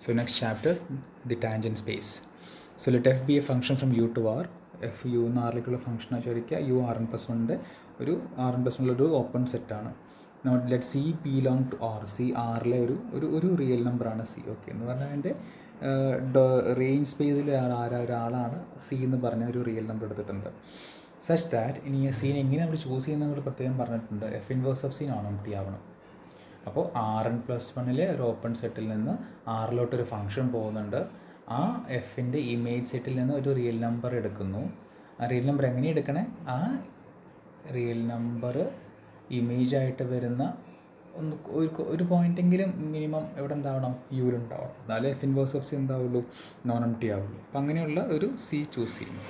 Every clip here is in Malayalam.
So next chapter, the tangent space. So let f be a function from u to r. f u എന്ന ആറിലേക്കുള്ള ഫംഗ്ഷൻ ചോദിക്കുക u rn plus 1 ഒരു rn plus 1 ഒരു ഓപ്പൺ സെറ്റാണ്. Note let C belong to R. C ആറിലെ ഒരു റിയൽ നമ്പറാണ് സി. ഓക്കെ എന്ന് പറഞ്ഞാൽ അതിൻ്റെ റേഞ്ച് സ്പേസിൽ ഒരാളാണ് സി എന്ന് പറഞ്ഞ ഒരു റിയൽ നമ്പർ എടുത്തിട്ടുണ്ട്. സച്ച് ദാറ്റ് ഇനി സീനെ എങ്ങനെ നമ്മൾ ചൂസ് ചെയ്യുന്നത് പ്രത്യേകം പറഞ്ഞിട്ടുണ്ട്. F inverse of C non empty ആവണം. അപ്പോൾ rn plus 1 ഒരു ഓപ്പൺ സെറ്റിൽ നിന്ന് ആറിലോട്ടൊരു ഫംഗ്ഷൻ പോകുന്നുണ്ട്. ആ എഫിൻ്റെ ഇമേജ് സെറ്റിൽ നിന്ന് ഒരു റിയൽ നമ്പർ എടുക്കുന്നു. ആ റിയൽ നമ്പർ എങ്ങനെ എടുക്കണേ? ആ റിയൽ നമ്പർ ഇമേജായിട്ട് വരുന്ന ഒരു പോയിൻ്റെങ്കിലും മിനിമം എവിടെ ഉണ്ടാവണം? യുവിലുണ്ടാവണം. എന്നാലേ എഫ് ഇൻവേഴ്സ് ഓഫ് സി എന്താവുള്ളൂ? നോൺ എംപ്റ്റി ആവുള്ളൂ. അപ്പം അങ്ങനെയുള്ള ഒരു സി ചൂസ് ചെയ്യുന്നു.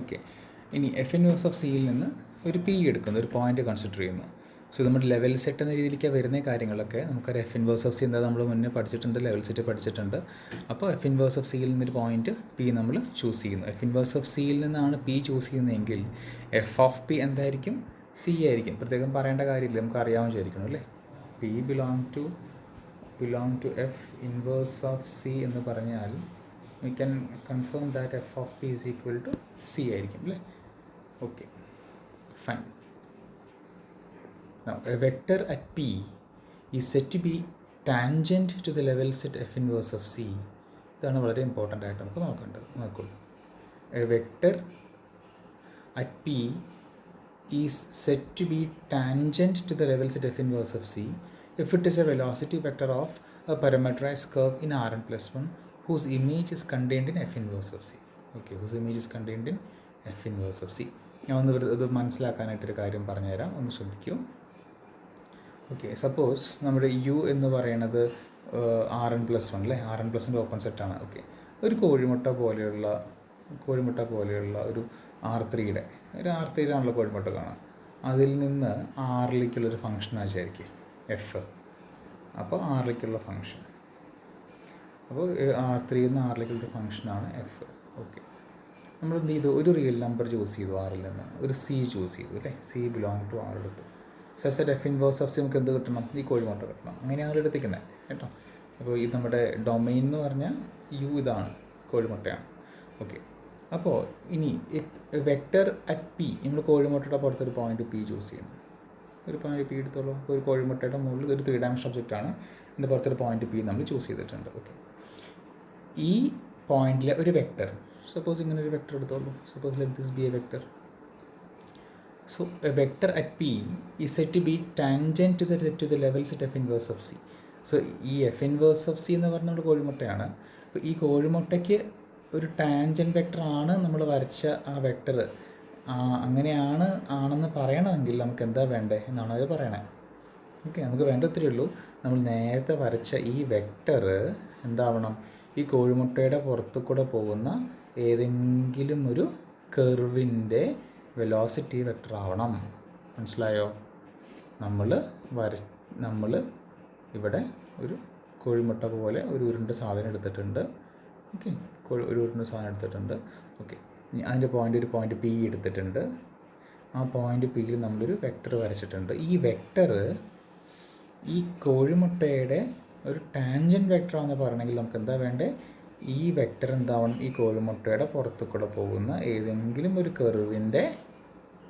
ഓക്കെ, ഇനി എഫ് ഇൻവേഴ്സ് ഓഫ് സിയിൽ നിന്ന് ഒരു പി എടുക്കുന്നു, ഒരു പോയിൻ്റ് കൺസിഡർ ചെയ്യുന്നു. സോ നമ്മുടെ ലെവൽ സെറ്റ് എന്ന രീതിയിലേക്ക് വരുന്ന കാര്യങ്ങളൊക്കെ നമുക്കൊരു എഫ് ഇൻവേഴ്സ് ഓഫ് സി എന്താ നമ്മൾ മുന്നേ പഠിച്ചിട്ടുണ്ട്, ലെവൽ സെറ്റ് പഠിച്ചിട്ടുണ്ട്. അപ്പോൾ എഫ് ഇൻവേഴ്സ് ഓഫ് സിയിൽ നിന്നൊരു പോയിൻറ്റ് പി നമ്മൾ ചൂസ് ചെയ്യുന്നു. എഫ് ഇൻവേഴ്സ് ഓഫ് സിയിൽ നിന്നാണ് പി ചൂസ് ചെയ്യുന്നതെങ്കിൽ എഫ് ഓഫ് പി എന്തായിരിക്കും? സി ആയിരിക്കും. പ്രത്യേകം പറയേണ്ട കാര്യമില്ല, നമുക്ക് അറിയാമെന്ന് വിചാരിക്കണം അല്ലേ. P belong to F inverse of C എന്ന് പറഞ്ഞാൽ we can confirm that F of P is equal to C ആയിരിക്കും അല്ലേ. Okay, fine. Now, a vector at P is said to be tangent to the level set F inverse of C. ഇതാണ് വളരെ ഇമ്പോർട്ടൻ്റ് ആയിട്ട് നമുക്ക് നോക്കുള്ളൂ. A vector at P is said to be tangent to the level set F inverse of C if it is a velocity vector of a parameterized curve in Rn plus 1 whose image is contained in F inverse of C. Okay, whose image is contained in F inverse of C. ഞാൻ ഒന്ന് ഇത് മനസ്സിലാക്കാനായിട്ടൊരു കാര്യം പറഞ്ഞുതരാം, ഒന്ന് ശ്രദ്ധിക്കൂ. ഓക്കെ, സപ്പോസ് നമ്മുടെ യു എന്ന് പറയുന്നത് rn plus 1 അല്ലേ. rn plus 1 ഓപ്പൺ സെറ്റാണ്. ഓക്കെ, ഒരു കോഴിമുട്ട പോലെയുള്ള ഒരു R3 ആണല്ലോ കോഴിമുട്ട കാണാം. അതിൽ നിന്ന് ആറിലേക്കുള്ളൊരു ഫംഗ്ഷനാണ് വിചാരിക്കുക എഫ്. അപ്പോൾ ആറിലേക്കുള്ള ഫംഗ്ഷൻ, അപ്പോൾ R3 നിന്ന് ആറിലേക്കുള്ളൊരു ഫംഗ്ഷനാണ് എഫ്. ഓക്കെ, നമ്മൾ എന്ത് ചെയ്തു? ഒരു റിയൽ നമ്പർ ചൂസ് ചെയ്തു ആറിൽ നിന്ന്, ഒരു സി ചൂസ് ചെയ്തു അല്ലേ. സി ബിലോങ് ടു ആർ എടുത്തു. Such that F inverse of C നമുക്ക് എന്ത് കിട്ടണം? ഈ കോഴിമുട്ട കിട്ടണം. അങ്ങനെയാണ് എടുത്തിരിക്കുന്നത് കേട്ടോ. അപ്പോൾ ഇത് നമ്മുടെ ഡൊമൈൻ എന്ന് പറഞ്ഞാൽ യു ഇതാണ്, കോഴിമുട്ടയാണ്. ഓക്കെ, അപ്പോൾ ഇനി വെക്റ്റർ അറ്റ് പി, നമ്മൾ കോഴിമുട്ടയുടെ പുറത്തൊരു പോയിന്റ് പി ചൂസ് ചെയ്യണം. ഒരു പോയിന്റ് പി എടുത്തോളൂ. ഒരു കോഴിമുട്ടയുടെ മുകളിൽ ഒരു 3 ഡയമെൻഷൻ ഒബ്ജക്റ്റാണ്, ഇതിൻ്റെ പുറത്തൊരു പോയിന്റ് പി നമ്മൾ ചൂസ് ചെയ്തിട്ടുണ്ട്. ഓക്കെ, ഈ പോയിന്റിലെ ഒരു വെക്റ്റർ, സപ്പോസ് ഇങ്ങനെ ഒരു വെക്റ്റർ എടുത്തോളൂ. Suppose let this B A vector. So a vector at P is said to be tangent to the level set F inverse of C. So ഈ F inverse of C എന്ന് പറഞ്ഞാൽ നമ്മുടെ കോഴിമുട്ടയാണ്. അപ്പോൾ ഈ കോഴിമുട്ടയ്ക്ക് ഒരു ടാൻജൻറ്റ് വെക്റ്റർ ആണ് നമ്മൾ വരച്ച ആ വെക്റ്റർ. ആണെന്ന് പറയണമെങ്കിൽ നമുക്ക് എന്താ വേണ്ടേ എന്നാണ് അത് പറയണേ. ഓക്കെ, നമുക്ക് വേണ്ട ഇത്രയേ ഉള്ളൂ. നമ്മൾ നേരത്തെ വരച്ച ഈ വെക്റ്റർ എന്താവണം? ഈ കോഴിമുട്ടയുടെ പുറത്തു കൂടെ പോകുന്ന ഏതെങ്കിലും ഒരു കർവിൻ്റെ വെലോസിറ്റി വെക്റ്റർ ആവണം. മനസ്സിലായോ? നമ്മൾ ഇവിടെ ഒരു കോഴിമുട്ട പോലെ ഒരു ഉരുണ്ട സാധനം എടുത്തിട്ടുണ്ട്. ഓക്കെ, ഒരു ഉരുണ്ട സാധനം എടുത്തിട്ടുണ്ട്. ഓക്കെ, അതിൻ്റെ ഒരു പോയിൻ്റ് പി എടുത്തിട്ടുണ്ട്. ആ പോയിൻ്റ് പിയിൽ നമ്മളൊരു വെക്റ്റർ വരച്ചിട്ടുണ്ട്. ഈ വെക്റ്റർ ഈ കോഴിമുട്ടയുടെ ഒരു ടാൻജൻറ്റ് വെക്റ്ററാണെന്ന് പറയണമെങ്കിൽ നമുക്ക് എന്താ വേണ്ടേ? ഈ വെക്റ്റർ എന്താവണം? ഈ കോഴിമുട്ടയുടെ പുറത്തു കൂടെ പോകുന്ന ഏതെങ്കിലും ഒരു കർവിൻ്റെ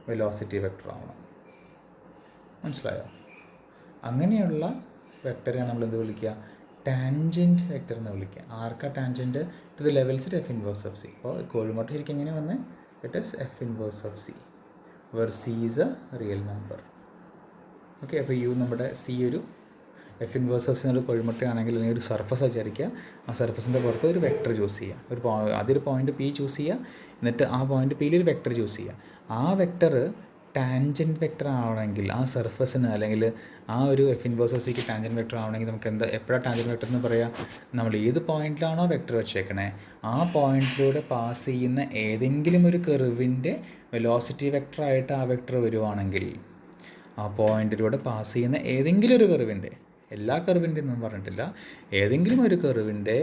വെലോസിറ്റി വെക്റ്റർ ആവണം. മനസ്സിലായോ? അങ്ങനെയുള്ള വെക്റ്ററാണ് നമ്മൾ എന്ത് വിളിക്കുക? ടാൻജൻറ്റ് വെക്റ്റർ എന്ന് വിളിക്കുക. ആർക്കാ tangent? To the level set F inverse of C. അപ്പോൾ കോഴിമുട്ട ശരിക്കും എങ്ങനെ വന്നേ? It is F inverse of C where C is a real number. Okay, അപ്പോൾ യു നമ്മുടെ സി ഒരു എഫ് ഇൻവേഴ്സ് ഓഫ് സി എന്നൊരു കോഴിമുട്ടയാണെങ്കിൽ അല്ലെങ്കിൽ ഒരു സർഫസ് വിചാരിക്കുക. ആ സർഫസിൻ്റെ പുറത്ത് ഒരു വെക്റ്റർ ചൂസ് ചെയ്യുക. ആദ്യം ഒരു പോയിൻ്റ് പി ചൂസ് ചെയ്യുക, എന്നിട്ട് ആ പോയിൻ്റ് പിയിൽ ഒരു വെക്റ്റർ ചൂസ് ചെയ്യുക. ആ വെക്റ്റർ ടാൻജൻറ്റ് വെക്റ്റർ ആവണമെങ്കിൽ ആ സർഫസിന് അല്ലെങ്കിൽ ആ ഒരു എഫ് ഇൻവേഴ്സ് ഓഫ് സിക്ക് ടാൻജൻറ്റ് വെക്റ്റർ ആവണമെങ്കിൽ നമുക്ക് എപ്പോഴാണ് ടാൻജൻറ്റ് വെക്റ്റർ എന്ന് പറയുക? നമ്മൾ ഏത് പോയിന്റിലാണോ വെക്റ്റർ വെച്ചേക്കണേ ആ പോയിന്റിലൂടെ പാസ് ചെയ്യുന്ന ഏതെങ്കിലും ഒരു കർവിൻ്റെ വെലോസിറ്റി വെക്റ്ററായിട്ട് ആ വെക്റ്റർ വരുവാണെങ്കിൽ, ആ പോയിന്റിലൂടെ പാസ് ചെയ്യുന്ന ഏതെങ്കിലും ഒരു കർവിൻ്റെ, എല്ലാ കർവിൻ്റെ ഒന്നും പറഞ്ഞിട്ടില്ല, ഏതെങ്കിലും ഒരു കർവിൻ്റെ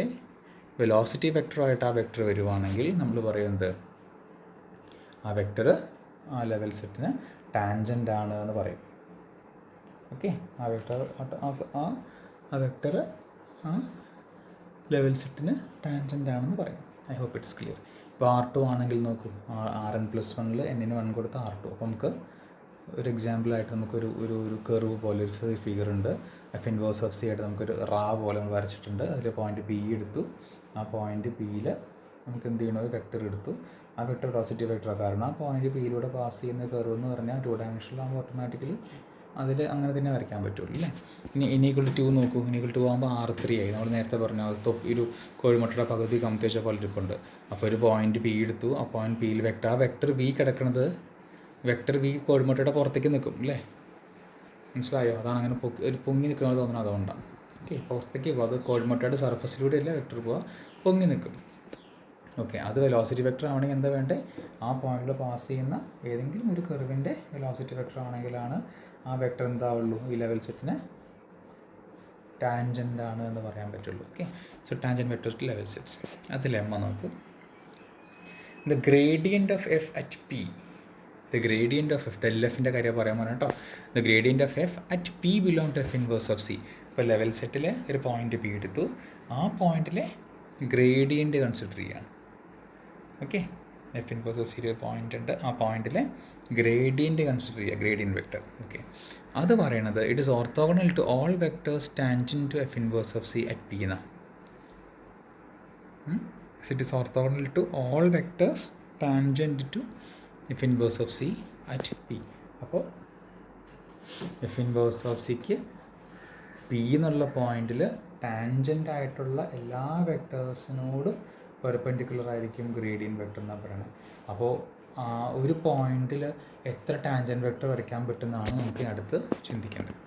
വെലോസിറ്റി വെക്റ്ററായിട്ട് ആ വെക്റ്റർ വരുവാണെങ്കിൽ നമ്മൾ പറയുന്നത് ആ വെക്റ്റർ ആ ലെവൽ സെറ്റിന് ടാൻജൻ്റ് ആണ് എന്ന് പറയും. ഓക്കെ, ആ വെക്റ്റർ ലെവൽ സെറ്റിന് ടാൻജൻ്റ് ആണെന്ന് പറയും. I hope it's clear. ഇപ്പോൾ R2 ആണെങ്കിൽ നോക്കൂ, Rn+1 n-ന് 1 കൊടുത്ത R2. അപ്പോൾ നമുക്ക് ഒരു എക്സാമ്പിളായിട്ട് നമുക്കൊരു ഒരു ഒരു കർവ് പോലെ ഒരു ഫിഗർ ഉണ്ട്. എഫ് ഇൻവേഴ്സ് ഓഫ് സി ആയിട്ട് നമുക്കൊരു പോലെ നമ്മൾ വരച്ചിട്ടുണ്ട്. അതിൽ പോയിന്റ് പി എടുത്തു. ആ പോയിന്റ് പിയിൽ നമുക്ക് എന്ത് ചെയ്യണോ, വെക്ടർ എടുത്തു. ആ വെക്ടർ പോസിറ്റീവ് വെക്ടറാണ്. കാരണം ആ പോയിന്റ് പിയിലൂടെ പാസ് ചെയ്യുന്ന കർവ് എന്ന് പറഞ്ഞാൽ 2 ഡയമെൻഷനിലാകുമ്പോൾ ഓട്ടോമാറ്റിക്കലി അതിൽ അങ്ങനെ തന്നെ വരയ്ക്കാൻ പറ്റുള്ളൂ അല്ലേ. ഇനി n=2 നോക്കൂ. n=2 ആകുമ്പോൾ R3 ആയി. നമ്മൾ നേരത്തെ പറഞ്ഞു ഒരു കോഴിമുട്ടയുടെ പകുതി കമത്തിച്ച പോലെ ഇരിപ്പുണ്ട്. അപ്പോൾ ഒരു പോയിന്റ് പി എടുത്തു. ആ പോയിന്റ് പിയിൽ ആ വെക്ടർ വി കിടക്കുന്നത് വെക്ടർ വി കോഴിമുട്ടയുടെ പുറത്തേക്ക് നിൽക്കും അല്ലേ. മനസ്സിലായോ? അതാണ് അങ്ങനെ ഒരു പൊങ്ങി നിൽക്കുന്നത് തോന്നുന്നത് അതുകൊണ്ടാണ്. ഓക്കെ, പുറത്തേക്ക് പോകും. അത് കോഴിമുട്ടയുടെ സർഫസിലൂടെ അല്ല വെക്ടർ പോവുക, പൊങ്ങി നിൽക്കും. ഓക്കെ, അത് വെലോസിറ്റി വെക്ടർ ആണെങ്കിൽ എന്താ വേണ്ടേ, ആ പോയിന്റിൽ പാസ് ചെയ്യുന്ന ഏതെങ്കിലും ഒരു കർവിൻ്റെ വെലോസിറ്റി വെക്ടർ ആണെങ്കിലാണ് ആ വെക്ടർ എന്താവുള്ളൂ, ഈ ലെവൽ സെറ്റിന് ടാൻജൻ്റ് ആണ് എന്ന് പറയാൻ പറ്റുള്ളൂ. Okay, so tangent vector to level sets. അതിൽ എമ്മ നോക്കൂ. The gradient of F at P, the gradient of F, del എഫിൻ്റെ കാര്യം പറയാൻ പറഞ്ഞു കേട്ടോ. The gradient of F at P belong to F inverse of C. ഇപ്പോൾ ലെവൽ സെറ്റിലെ ഒരു പോയിന്റ് പി എടുത്തു. ആ പോയിന്റിലെ ഗ്രേഡിയൻ്റ് കൺസിഡർ ചെയ്യുകയാണ്. Okay, F inverse of C ഒരു പോയിന്റ് ഉണ്ട്. ആ പോയിന്റിലെ ഗ്രേഡിയൻ്റ് കൺസിഡർ ചെയ്യുക, ഗ്രേഡിയൻ്റ് വെക്ടർ. ഓക്കെ, അത് പറയണത് it is orthogonal to all vectors tangent to F inverse of C at P എന്നാ. It is orthogonal to all vectors tangent to F inverse of C at P. അപ്പോൾ എഫ് ഇൻവേഴ്സ് ഓഫ് സിക്ക് പി എന്നുള്ള പോയിന്റിൽ ടാൻജൻ്റ് ആയിട്ടുള്ള എല്ലാ വെക്ടേഴ്സിനോടും പെർപെൻഡിക്കുലർ ആയിരിക്കും ഗ്രേഡിയൻ്റ് വെക്ടർ എന്നാണ് പറയുന്നത്. അപ്പോൾ ഒരു പോയിന്റിൽ എത്ര ടാൻജൻ്റ് വെക്ടർ വരയ്ക്കാൻ പറ്റുന്നതാണ് നമുക്ക് അടുത്ത് ചിന്തിക്കേണ്ടത്.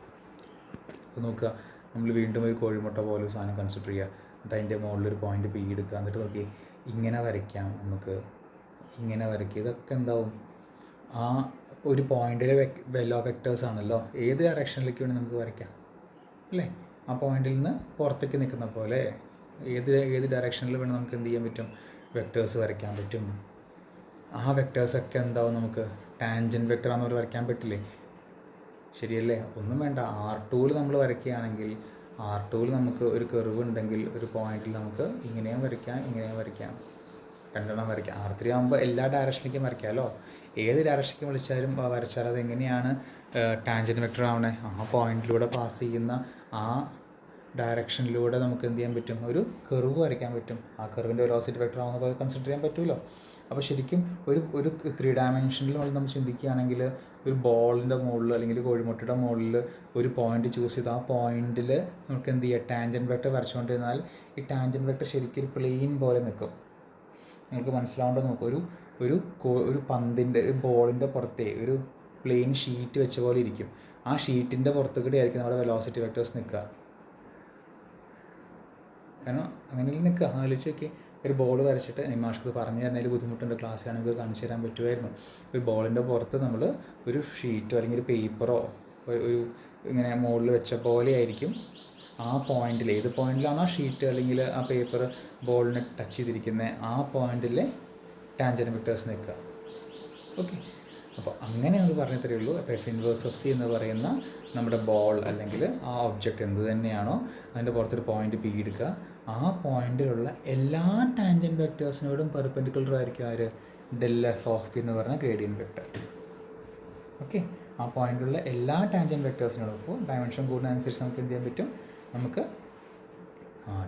അപ്പോൾ നോക്കുക, നമ്മൾ വീണ്ടും ഒരു കോഴിമുട്ട പോലെ സാധനം കൺസിഡർ ചെയ്യുക. എന്നിട്ട് അതിൻ്റെ മുകളിലൊരു പോയിന്റ് പി എടുക്കുക. എന്നിട്ട് നോക്കി, ഇങ്ങനെ വരയ്ക്കാം, നമുക്ക് ഇങ്ങനെ വരയ്ക്കുക. ഇതൊക്കെ എന്താവും, ആ ഒരു പോയിന്റിലെ വെലോ വെക്ടേഴ്സ് ആണല്ലോ, ഏത് ഡയറക്ഷനിലേക്ക് വേണമെങ്കിൽ നമുക്ക് വരയ്ക്കാം അല്ലേ. ആ പോയിന്റിൽ നിന്ന് പുറത്തേക്ക് നിൽക്കുന്ന പോലെ ഏത് ഡയറക്ഷനിൽ വേണം നമുക്ക് എന്ത് ചെയ്യാൻ പറ്റും, വെക്ടേഴ്സ് വരയ്ക്കാൻ പറ്റും. ആ വെക്ടേഴ്സൊക്കെ എന്താവും, നമുക്ക് ടാൻജൻറ്റ് വെക്ടർ ആണെന്ന് വരയ്ക്കാൻ പറ്റില്ലേ, ശരിയല്ലേ. ഒന്നും വേണ്ട, R2 നമ്മൾ വരയ്ക്കുകയാണെങ്കിൽ R2 നമുക്ക് ഒരു കർവ് ഉണ്ടെങ്കിൽ ഒരു പോയിന്റിൽ നമുക്ക് ഇങ്ങനെയും വരയ്ക്കാം, ഇങ്ങനെയും വരയ്ക്കാം, രണ്ടെണ്ണം വരയ്ക്കാം. R3 ആകുമ്പോൾ എല്ലാ ഡയറക്ഷനിലേക്കും വരയ്ക്കാമല്ലോ. ഏത് ഡയറക്ഷനിലേക്ക് വരച്ചാൽ അത് എങ്ങനെയാണ് ടാൻജൻറ്റ് വെക്ടർ ആവണേ, ആ പോയിന്റിലൂടെ പാസ് ചെയ്യുന്ന ആ ഡയറക്ഷനിലൂടെ നമുക്ക് എന്ത് ചെയ്യാൻ പറ്റും, ഒരു കർവ് വരയ്ക്കാൻ പറ്റും. ആ കർവിൻ്റെ വെലോസിറ്റി വെക്ടർ ആവുന്ന പോലെ കൺസിഡർ ചെയ്യാൻ പറ്റുമല്ലോ. അപ്പോൾ ശരിക്കും ഒരു 3 ഡയമെൻഷനിൽ നമ്മൾ ചിന്തിക്കുകയാണെങ്കിൽ ഒരു ബോളിൻ്റെ മുകളിൽ അല്ലെങ്കിൽ കോഴിമുട്ടയുടെ മുകളിൽ ഒരു പോയിന്റ് ചൂസ് ചെയ്ത് ആ പോയിന്റിൽ നമുക്ക് എന്ത് ചെയ്യുക, ടാൻജൻറ്റ് വെക്ടർ വരച്ചുകൊണ്ടിരുന്നാൽ ഈ ടാൻജൻറ്റ് വെക്ടർ ശരിക്കും ഒരു പ്ലെയിൻ പോലെ നിൽക്കും. നിങ്ങൾക്ക് മനസ്സിലാവേണ്ടത് നോക്കും, ഒരു പന്തിൻ്റെ ബോളിൻ്റെ പുറത്തേ ഒരു പ്ലെയിൻ ഷീറ്റ് വെച്ച പോലെ ഇരിക്കും. ആ ഷീറ്റിൻ്റെ പുറത്തു കൂടി ആയിരിക്കും നമ്മുടെ വെലോസിറ്റി വെക്ടേഴ്സ് നിൽക്കുക. കാരണം അങ്ങനെ നിൽക്കുക. ആലോചിച്ച് നോക്കി, ഒരു ബോൾ വരച്ചിട്ട് നിമാഷ്ക്ക് പറഞ്ഞു തരുന്നതിൽ ബുദ്ധിമുട്ടുണ്ട്, ക്ലാസ്സിലാണെങ്കിൽ കാണിച്ചു തരാൻ പറ്റുമായിരുന്നു. ഒരു ബോളിൻ്റെ പുറത്ത് നമ്മൾ ഒരു ഷീറ്റോ അല്ലെങ്കിൽ ഒരു പേപ്പറോ ഒരു ഇങ്ങനെ മുകളിൽ വെച്ച പോലെ ആയിരിക്കും ആ പോയിന്റിൽ, ഏത് പോയിന്റിലാണോ ആ ഷീറ്റ് അല്ലെങ്കിൽ ആ പേപ്പർ ബോളിനെ ടച്ച് ചെയ്തിരിക്കുന്നത് ആ പോയിന്റിലെ ടാൻജൻറ്റ് വെക്ടേഴ്സ് നിൽക്കുക. ഓക്കെ, അപ്പോൾ അങ്ങനെ നമുക്ക് പറഞ്ഞു തരേ ഉള്ളൂ. അപ്പോൾ എഫ് ഇൻവേഴ്സ് ഓഫ് സി എന്ന് പറയുന്ന നമ്മുടെ ബോൾ അല്ലെങ്കിൽ ആ ഒബ്ജക്റ്റ് എന്ത് തന്നെയാണോ അതിൻ്റെ പുറത്തൊരു പോയിന്റ് പി എടുക്കുക. ആ പോയിന്റിലുള്ള എല്ലാ ടാൻജൻറ്റ് വെക്ടേഴ്സിനോടും പെർപെൻഡിക്കുലർ ആയിരിക്കും ആര്, ഡെൽ എഫ് ഓഫ് പി എന്ന് പറഞ്ഞ ഗ്രേഡിയൻ്റ് വെക്ടർ. ഓക്കെ, ആ പോയിന്റിലുള്ള എല്ലാ ടാൻജൻറ്റ് വെക്ടേഴ്സിനോടും, ഇപ്പോൾ ഡയമെൻഷൻ കൂടുന്നതനുസരിച്ച് നമുക്ക് എന്ത് ചെയ്യാൻ പറ്റും, നമുക്ക്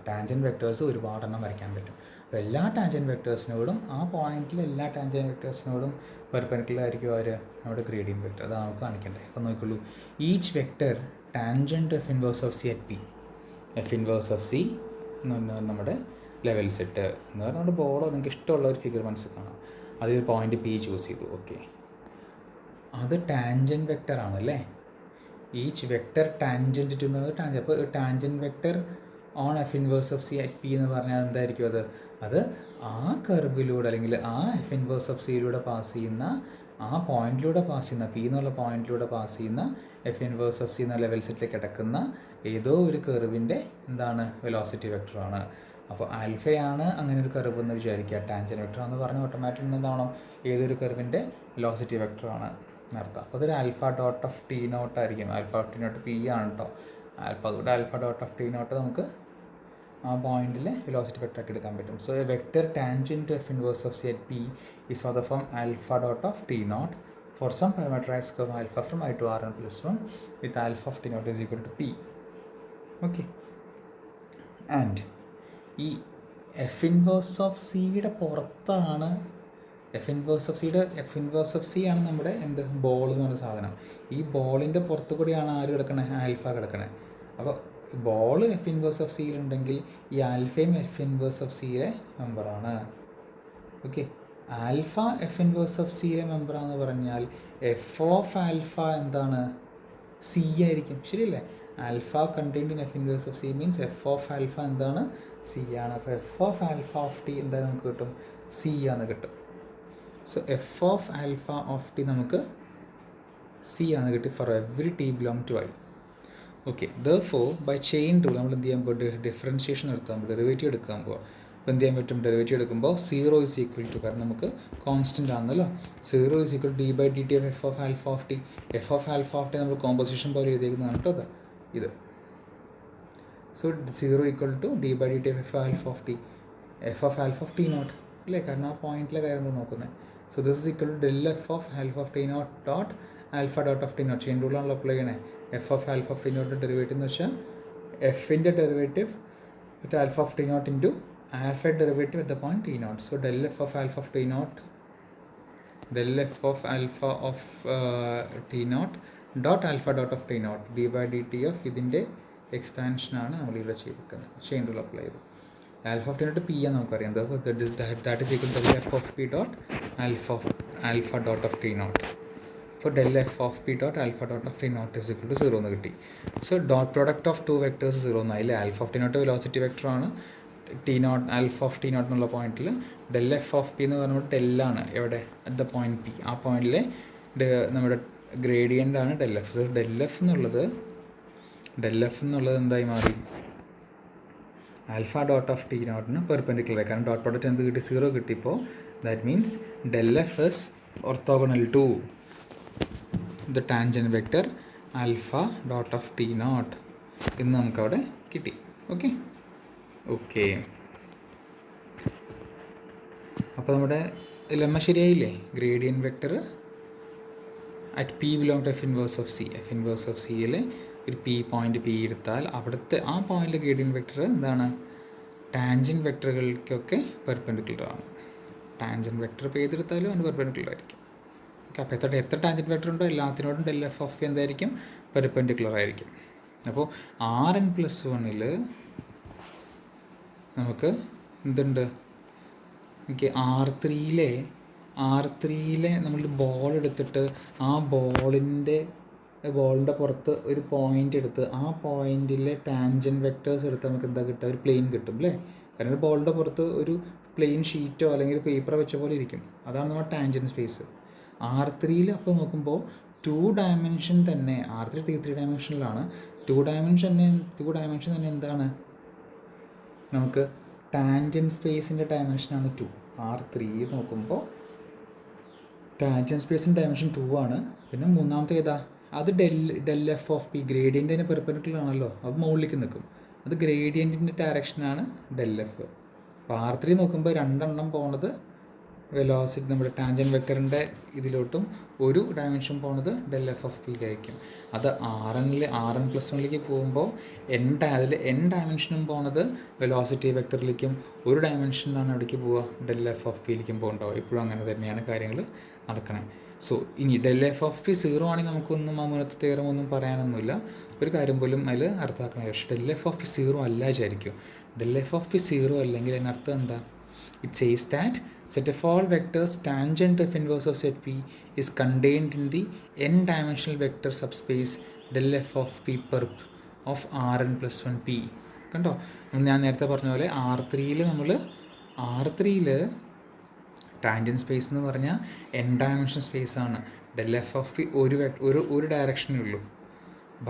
ടാൻജൻറ്റ് വെക്ടേഴ്സ് ഒരുപാടെണ്ണം വരയ്ക്കാൻ പറ്റും. അപ്പോൾ എല്ലാ ടാൻജൻറ്റ് വെക്ടേഴ്സിനോടും ആ പോയിന്റിലെ എല്ലാ ടാൻജൻറ്റ് വെക്ടേഴ്സിനോടും പെർപെൻഡിക്കുലർ ആയിരിക്കും അവർ നമ്മുടെ ഗ്രേഡിയൻ്റ് വെക്ടർ. അതാണ് നമുക്ക് കാണിക്കേണ്ടത്. അപ്പോൾ നോക്കിയുള്ളൂ, each vector tangent F inverse of C at P. F inverse of C എന്ന് പറഞ്ഞാൽ നമ്മുടെ ലെവൽ സെറ്റ് എന്ന് പറഞ്ഞാൽ നമ്മുടെ ബോളോ നിങ്ങൾക്ക് ഇഷ്ടമുള്ള ഒരു ഫിഗർ മനസ്സിൽ കാണാം. അതിൽ പോയിന്റ് പി ചൂസ് ചെയ്തു. ഓക്കെ, അത് ടാൻജൻറ്റ് വെക്ടർ ആണല്ലേ. ഈച്ച് വെക്ടർ ടാൻജൻറ്റ് ടു എന്നത് ടാൻജൻറ്റ്. അപ്പോൾ tangent vector on F inverse of C at P എന്ന് പറഞ്ഞാൽ എന്തായിരിക്കും, അത് ആ കർവിലൂടെ അല്ലെങ്കിൽ ആ എഫ് ഇൻവേഴ്സ് ഓഫ് സിയിലൂടെ പാസ് ചെയ്യുന്ന ആ പോയിന്റിലൂടെ പാസ് ചെയ്യുന്ന പി എന്നുള്ള പോയിന്റിലൂടെ പാസ് ചെയ്യുന്ന എഫ് ഇൻവേഴ്സ് ഓഫ് സി എന്ന ലെവൽ സെറ്റിലേക്ക് കിടക്കുന്ന ഏതോ ഒരു കർവിൻ്റെ എന്താണ്, വെലോസിറ്റി വെക്ടറാണ്. അപ്പോൾ ആൽഫയാണ് അങ്ങനെ ഒരു കർവ് എന്ന് വിചാരിക്കുക. ടാൻജൻറ്റ് വെക്ടർ എന്ന് പറഞ്ഞാൽ ഓട്ടോമാറ്റിക് എന്താണോ, ഏതൊരു കർവിൻ്റെ വെലോസിറ്റി വെക്ടറാണ് എന്നർത്ഥം. അപ്പോൾ അതൊരു alpha dot of T naught ആയിരിക്കും. Alpha of T naught P ആണ് കേട്ടോ. അതുകൊണ്ട് alpha dot of T naught നമുക്ക് ആ പോയിന്റിൽ വെലോസിറ്റി വെക്ടർ ആക്കി എടുക്കാൻ പറ്റും. So a vector tangent to F inverse of C at P is of the form alpha dot of T naught for some parameterized curve alpha from I to Rn plus 1 with alpha of T naught is equal to P. Okay, and ഈ എഫ് ഇൻവേഴ്സ് ഓഫ് സിയുടെ പുറത്താണ് എഫ് ഇൻവേഴ്സ് ഓഫ് സി ആണ് നമ്മുടെ എന്ത് ബോൾ എന്ന് പറഞ്ഞ സാധനം. ഈ ബോളിൻ്റെ പുറത്തു കൂടിയാണ് ആര് കിടക്കണേ? ആൽഫ കിടക്കണേ. അപ്പോൾ ബോൾ എഫ് ഇൻവേഴ്സ് ഓഫ് സിയിലുണ്ടെങ്കിൽ ഈ ആൽഫയും എഫ് ഇൻവേഴ്സ് ഓഫ് സിയിലെ മെമ്പറാണ്. Okay, alpha F inverse of സിയിലെ മെമ്പറാന്ന് പറഞ്ഞാൽ എഫ് ഓഫ് ആൽഫ എന്താണ്? സി ആയിരിക്കും, ശരിയല്ലേ? Alpha contained in F inverse of C means F of alpha എന്താണ്? സി ആണ്. അപ്പോൾ F of alpha of T എന്താ നമുക്ക് കിട്ടും? സി ആണ് കിട്ടും. So F of alpha of T നമുക്ക് സി ആണ് കിട്ടി four every T belong to I. Okay, therefore by chain rule നമ്മൾ എന്ത് ചെയ്യാൻ പോകും? ഡിഫറൻഷിയേഷൻ എടുക്കാൻ പോകും, ഡെറിവേറ്റീവ് എടുക്കാൻ പോകുക. അപ്പോൾ എന്ത് ചെയ്യാൻ പറ്റും? ഡെറിവേറ്റീവ് എടുക്കുമ്പോൾ 0 ഈസ് ഈക്വൽ ടു, കാരണം നമുക്ക് കോൺസ്റ്റൻ്റ് ആണല്ലോ, 0 is equal D by D T of F of alpha of T. F of alpha of T നമ്മൾ കോമ്പോസിഷൻ പോലെ എഴുതിയിരിക്കുന്നതാണ് കേട്ടോ ഇത്. So 0 equal to D by D T of F alpha of T, F of alpha of T naught അല്ലേ, കാരണം ആ പോയിന്റിലെ കാര്യം നോക്കുന്നത്. So this is equal to del F of alpha of T naught dot alpha dot of T not. Chain റൂളാണല്ലോ അപ്ലൈ ചെയ്യണേ. F of alpha of T naught derivative എന്ന് വെച്ചാൽ എഫിൻ്റെ derivative with alpha of T naught into alpha derivative at the point T naught. So del F of alpha of T naught dot alpha dot of T naught D by D T of ഇതിൻ്റെ എക്സ്പാൻഷനാണ് നമ്മളിവിടെ ചെയ്തിരിക്കുന്നത്. ചെയിൻ റൂൾ അപ്ലൈ ചെയ്തു. Alpha of T naught P ആണ് നമുക്കറിയാം. That is equal to F of P dot alpha dot of T naught. അപ്പോൾ del F of P dot alpha dot of T naught is equal to 0 എന്ന് കിട്ടി. So dot product of 2 vectors 0 എന്നായില്ലേ. Alpha of T naught velocity വെക്ടറാണ്. T naught alpha of T naught എന്നുള്ള പോയിന്റിൽ ഡെൽ എഫ് ഓഫ് പി എന്ന് പറയുമ്പോൾ ഡെല്ലാണ് എവിടെ? At the point P. ആ പോയിന്റിലെ നമ്മുടെ ഗ്രേഡിയൻ്റ് ആണ് del F. So del F എന്നുള്ളത് എന്തായി മാറി? ആൽഫ ഡോട്ട് ഓഫ് ടി നോട്ടിന് പെർപെൻഡിക്കുലർ, കാരണം ഡോട്ട് പ്രോഡക്റ്റ് എന്ത് കിട്ടി? 0 കിട്ടിയപ്പോൾ that means del F is orthogonal to the tangent vector alpha dot of T naught എന്ന് നമുക്കവിടെ കിട്ടി. ഓക്കെ, അപ്പോൾ നമ്മുടെ ലെമ്മ ശരിയായില്ലേ? Gradient vector at P belong to F inverse of സിയിൽ ഒരു പോയിന്റ് പി എടുത്താൽ അവിടുത്തെ ആ പോയിന്റിൽ ഗ്രേഡിയൻറ്റ് വെക്റ്റർ എന്താണ്? ടാൻജൻറ്റ് വെക്ടറുകൾക്കൊക്കെ പെർപെൻഡിക്കുലർ ആണ്. ടാൻജൻറ്റ് വെക്റ്റർ ഇപ്പോൾ ഏതെടുത്താലും അതിന് പെർപെൻഡിക്കുലർ ആയിരിക്കും. ഓക്കെ, അപ്പോൾ എത്ര ടാൻജൻറ്റ് വെക്ടർ ഉണ്ടോ എല്ലാത്തിനോടും ഡെൽ എഫ് ഓഫ് പി എന്തായിരിക്കും? പെർപെൻഡിക്കുലർ ആയിരിക്കും. അപ്പോൾ Rn+1 നമുക്ക് എന്തുണ്ട്? ഓക്കെ, R3 നമ്മൾ ബോൾ എടുത്തിട്ട് ആ ബോളിൻ്റെ പുറത്ത് ഒരു പോയിൻ്റ് എടുത്ത് ആ പോയിൻറ്റിലെ ടാൻജൻറ്റ് വെക്ടേഴ്സ് എടുത്ത് നമുക്ക് എന്താ കിട്ടുക? ഒരു പ്ലെയിൻ കിട്ടും അല്ലേ? കാരണം ബോളിൻ്റെ പുറത്ത് ഒരു പ്ലെയിൻ ഷീറ്റോ അല്ലെങ്കിൽ പേപ്പറോ വെച്ച പോലെ ഇരിക്കും. അതാണ് നമ്മുടെ ടാൻജൻറ്റ് സ്പേസ്. R3 അപ്പോൾ നോക്കുമ്പോൾ 2 ഡയമെൻഷൻ തന്നെ, R3 3 ഡയമെൻഷനിലാണ്. 2 ഡയമെൻഷൻ തന്നെ എന്താണ്? നമുക്ക് ടാൻജൻറ്റ് സ്പേസിൻ്റെ ഡയമെൻഷനാണ് 2. R3 നോക്കുമ്പോൾ ടാൻജൻറ്റ് സ്പേസിൻ്റെ ഡയമെൻഷൻ 2 ആണ്. പിന്നെ മൂന്നാമത്തെ ഏതാ? അത് ഡെൽ എഫ് ഓഫ് പി, ഗ്രേഡിയൻറ്റിന് പെർപെൻഡിക്കുലർ ആണല്ലോ, അത് മുകളിലേക്ക് നിൽക്കും. അത് ഗ്രേഡിയൻറ്റിൻ്റെ ഡയറക്ഷനാണ് ഡെൽ എഫ്. അപ്പോൾ R3 നോക്കുമ്പോൾ 2 എണ്ണം പോണത് വെലോസിറ്റി നമ്മുടെ ടാൻജൻറ്റ് വെക്ടറിൻ്റെ ഇതിലോട്ടും ഒരു ഡയമെൻഷൻ പോണത് ഡെൽ എഫ് ഓഫ് പിയിലായിരിക്കും. അത് Rn+1 പോകുമ്പോൾ അതിൽ n ഡയമെൻഷനും പോണത് വെലോസിറ്റി വെക്ടറിലേക്കും ഒരു ഡയമെൻഷനിലാണ് അവിടേക്ക് പോവുക ഡെൽ എഫ് ഓഫ് പിയിലേക്കും പോകുന്നുണ്ടാവും. ഇപ്പോഴും അങ്ങനെ തന്നെയാണ് കാര്യങ്ങൾ നടക്കണേ. സോ ഇനി ഡെൽ എഫ് ഓഫ് പി 0 ആണെങ്കിൽ നമുക്കൊന്നും ആ മുന്നത്തെ തിയറം ഒന്നും പറയാനൊന്നുമില്ല, ഒരു കാര്യം പോലും അതിൽ അർത്ഥമാക്കണം. പക്ഷേ ഡെൽ എഫ് ഓഫ് പി 0 അല്ല വിചാരിക്കും. ഡെൽ എഫ് ഓഫ് പി 0 അല്ലെങ്കിൽ അതിനർത്ഥം എന്താ? It says that set of all vectors tangent to f inverse of set P is contained in the n-dimensional vector subspace del f of P perp of Rn+1 P. കണ്ടോ, ഞാൻ നേരത്തെ പറഞ്ഞ പോലെ R3 ടാൻജൻറ്റ് സ്പേസ് എന്ന് പറഞ്ഞാൽ n-ഡയമെൻഷൻ സ്പേസ് ആണ്. ഡെൽ എഫ് ഓഫ് പി ഒരു ഡയറക്ഷനേ ഉള്ളൂ.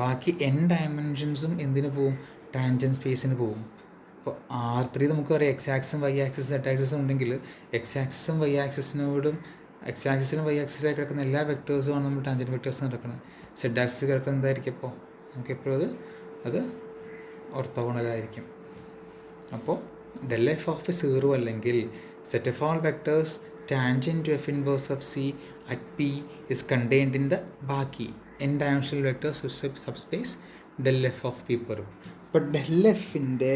ബാക്കി n ഡയമെൻഷൻസും എന്തിനു പോവും? ടാൻജൻറ്റ് സ്പേസിന് പോവും. അപ്പോൾ R3 നമുക്കറിയാം എക്സ് ആക്സിസും വൈ ആക്സിസും സെഡ് ആക്സിസും ഉണ്ടെങ്കിൽ എക്സ് ആക്സിസും വൈ ആക്സിസിലും വൈ ആക്സിസിലായി കിടക്കുന്ന എല്ലാ വെക്ടേഴ്സുമാണ് നമ്മൾ ടാൻജൻറ്റ് വെക്ടേഴ്സ് നടക്കുന്നത്. സെഡ് ആക്സിസ് കിടക്കുന്നത് എന്തായിരിക്കും? അപ്പോൾ നമുക്ക് എപ്പോഴും അത് ഓർത്തോഗണലായിരിക്കും. അപ്പോൾ del f of p 0 അല്ലെങ്കിൽ set of all vectors tangent to f inverse of c at p is contained in the ബാക്കി n-dimensional vector subspace del f of p പെർപ്പ്. ഇപ്പോൾ del fൻ്റെ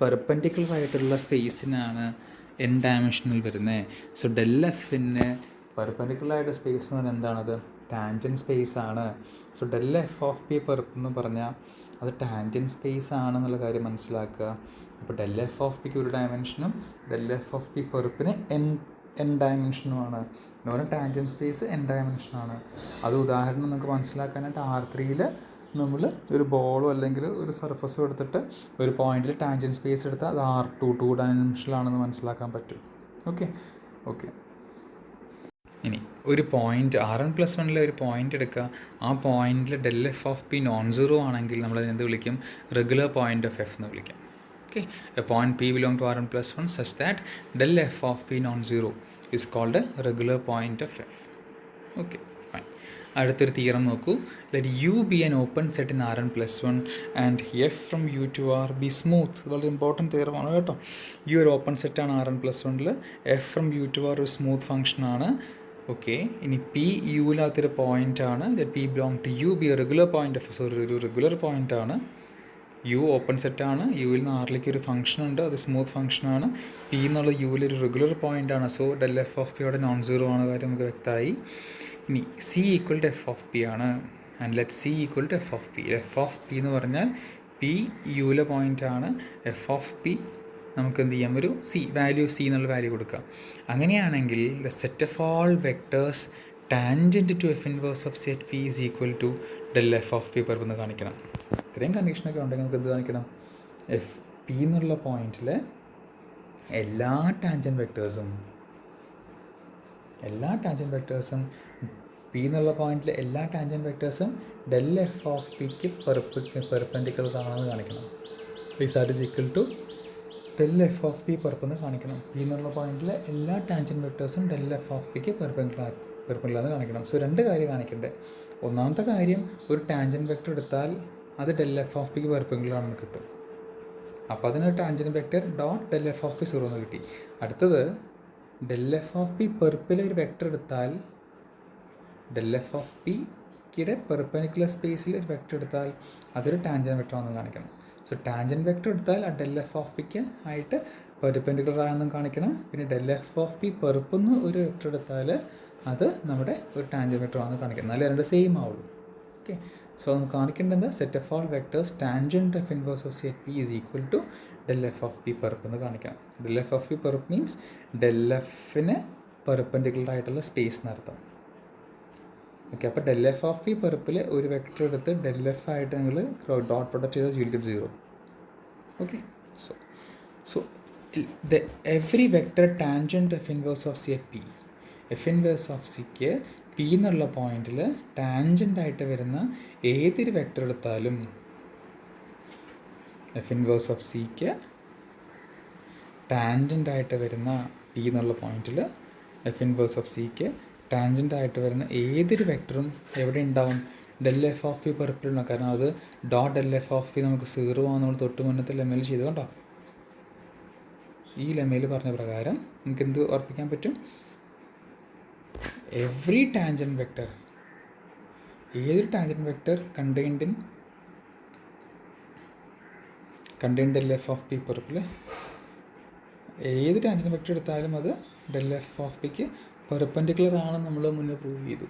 പെർപെൻഡിക്കുലർ ആയിട്ടുള്ള സ്പേസിനാണ് n-dimensional വരുന്നത്. സോ del fന് പെർപെൻഡിക്കുലർ ആയിട്ട് സ്പേസ് എന്ന് പറഞ്ഞാൽ എന്താണത്? ടാൻജൻറ്റ് സ്പേസ് ആണ്. So del f of p perp എന്ന് പറഞ്ഞാൽ അത് ടാൻജൻറ്റ് സ്പേസ് ആണെന്നുള്ള കാര്യം മനസ്സിലാക്കുക. അപ്പോൾ del f of pക്ക് ഒരു ഡയമെൻഷനും del f of p പെർപ്പിന് n ഡയമെൻഷനുമാണ്. എന്ന് പറഞ്ഞാൽ ടാൻജൻറ്റ് സ്പേസ് n ഡയമെൻഷനാണ്. അത് ഉദാഹരണം നമുക്ക് മനസ്സിലാക്കാനായിട്ട് R3ൽ നമ്മൾ ഒരു ബോളോ അല്ലെങ്കിൽ ഒരു സർഫസോ എടുത്തിട്ട് ഒരു പോയിന്റിൽ ടാൻജൻറ്റ് സ്പേസ് എടുത്താൽ അത് R2 ഡയമെൻഷനിലാണെന്ന് മനസ്സിലാക്കാൻ പറ്റും. ഓക്കെ. ഇനി ഒരു പോയിന്റ് Rn+1 ഒരു പോയിന്റ് എടുക്കുക. ആ പോയിന്റിൽ del f of p non zero ആണെങ്കിൽ നമ്മൾ എന്ത് വിളിക്കും? റെഗുലർ പോയിന്റ് ഓഫ് എഫ് എന്ന് വിളിക്കാം. Okay, A point p belong to Rn+1 such that del f of p non-zero is called a regular point of f. Okay, fine. അടുത്തൊരു തിയറം നോക്കൂ. Let u be an open set in Rn+1 and f from u to r be smooth. വളരെ ഇമ്പോർട്ടൻറ്റ് തിയറമാണ് കേട്ടോ. u ഒരു ഓപ്പൺ സെറ്റാണ് Rn+1, f from u to r ഒരു സ്മൂത്ത് ഫംഗ്ഷനാണ്. ഓക്കെ, ഇനി പി യുവിനകത്തൊരു പോയിൻ്റാണ്. Let P belong to U be a regular point of ഒരു റെഗുലർ പോയിൻ്റാണ്. യു ഓപ്പൺ സെറ്റാണ്. യുവിൽ നിന്ന് ആറിലേക്ക് ഒരു ഫംഗ്ഷൻ ഉണ്ട്, അത് സ്മൂത്ത് ഫംഗ്ഷനാണ്. പി എന്നുള്ളത് യുവിലൊരു റെഗുലർ പോയിൻ്റാണ്. So del f of p അവിടെ നോൺ സീറോ ആണ്, കാര്യം നമുക്ക് വ്യക്തമായി. ഇനി C equal to F of P ആണ്. And let C equal to F of P. F of P എന്ന് പറഞ്ഞാൽ പി യുവിലെ പോയിൻ്റാണ്. എഫ് ഓഫ് പി നമുക്ക് എന്ത് ചെയ്യാം? ഒരു സി വാല്യൂ, സി എന്നുള്ള വാല്യൂ കൊടുക്കാം. അങ്ങനെയാണെങ്കിൽ the set of all vectors tangent to F inverse of set P is equal to del f of p perp എന്ന് കാണിക്കണം. ഇത്രയും കണ്ടീഷനൊക്കെ ഉണ്ടെങ്കിൽ നമുക്ക് എന്ത് കാണിക്കണം? എഫ് പി എന്നുള്ള പോയിന്റിൽ എല്ലാ ടാൻജൻറ്റ് വെക്ടേഴ്സും പി എന്നുള്ള പോയിന്റിൽ എല്ലാ ടാൻജൻറ്റ് വെക്ടേഴ്സും del f of pക്ക് പെർപെൻഡിക്കുലർ ആണെന്ന് കാണിക്കണം. That is equal to del f of p പെർപ്പെന്ന് കാണിക്കണം. പി എന്നുള്ള പോയിന്റിൽ എല്ലാ ടാൻജൻറ്റ് വെക്ടേഴ്സും del f of pക്ക് പെർപെൻഡിക്കുലർ കാണിക്കണം. സോ രണ്ട് കാര്യം കാണിക്കണ്ടേ. ഒന്നാമത്തെ കാര്യം, ഒരു ടാൻജൻറ്റ് വെക്ടർ എടുത്താൽ അത് del f of pക്ക് പെർപെൻഡിക്കുലർ ആണെന്ന് കിട്ടും. അപ്പോൾ അതിനൊരു tangent vector dot del f of p 0 എന്ന് കിട്ടി. അടുത്തത് del f of p പെർപ്പിലെ ഒരു വെക്ടർ എടുത്താൽ del f of pയുടെ പെർപെൻഡിക്കുലർ സ്പേസിൽ ഒരു വെക്ടർ എടുത്താൽ അതൊരു ടാൻജൻറ്റ് വെക്ടർ ആണെന്ന് കാണിക്കണം. സോ ടാൻജൻറ്റ് വെക്ടർ എടുത്താൽ ആ del f of pക്ക് ആയിട്ട് പെർപെൻഡിക്കുലർ ആണെന്നും കാണിക്കണം. പിന്നെ del f of p പെർപ്പെന്ന് ഒരു വെക്ടർ എടുത്താൽ അത് നമ്മുടെ ഒരു ടാൻജൻറ്റ് വെക്ടർ ആണെന്ന് കാണിക്കണം. എന്നാലേ രണ്ട് സെയിം ആവുള്ളൂ. ഓക്കെ, സോ നമുക്ക് കാണിക്കേണ്ടത് set of all vectors tangent of inverse of set P is equal to del f of p perp എന്ന് കാണിക്കണം. del f of p perp means del fന് പെർപെൻഡിക്കുലർ ആയിട്ടുള്ള സ്പേസ് എന്നർത്ഥം. ഓക്കെ, അപ്പോൾ del f of p പെർപ്പിൽ ഒരു വെക്ടർ എടുത്ത് del f ആയിട്ട് നിങ്ങൾ ഡോട്ട് പ്രൊഡക്റ്റ് ചെയ്താൽ you will get 0. Okay, so every vector tangent of inverse of set P, F inverse of സിക്ക് പി എന്നുള്ള പോയിന്റിൽ ടാൻജൻ്റ് ആയിട്ട് വരുന്ന ഏതൊരു വെക്ടർ എടുത്താലും എഫ് ഇൻവേഴ്സ് ഓഫ് സിക്ക് ടാൻജൻ്റ് ആയിട്ട് വരുന്ന പി എന്നുള്ള പോയിന്റിൽ എഫ് ഇൻവേഴ്സ് ഓഫ് സിക്ക് ടാൻജൻ്റ് ആയിട്ട് വരുന്ന ഏതൊരു വെക്ടറും എവിടെ ഉണ്ടാവും? del f of p പെർപ്പിലുണ്ടാവും. കാരണം അത് dot del f of p നമുക്ക് 0 ആണ് നമ്മൾ തൊട്ട് മുന്നത്തെ ലെമയിൽ ചെയ്ത് കണ്ടോ. ഈ ലെമയിൽ പറഞ്ഞ പ്രകാരം നമുക്ക് എന്ത് ഉറപ്പിക്കാൻ പറ്റും? എവറി ടാൻജൻറ്റ് വെക്ടർ, ഏതൊരു tangent vector contained del f of p പെർപ്പിൽ ഏത് ടാൻജൻറ്റ് വെക്ടർ എടുത്താലും അത് del f of pക്ക് പെർപെൻഡിക്കുലർ ആണെന്ന് നമ്മൾ മുന്നേ പ്രൂവ് ചെയ്തു.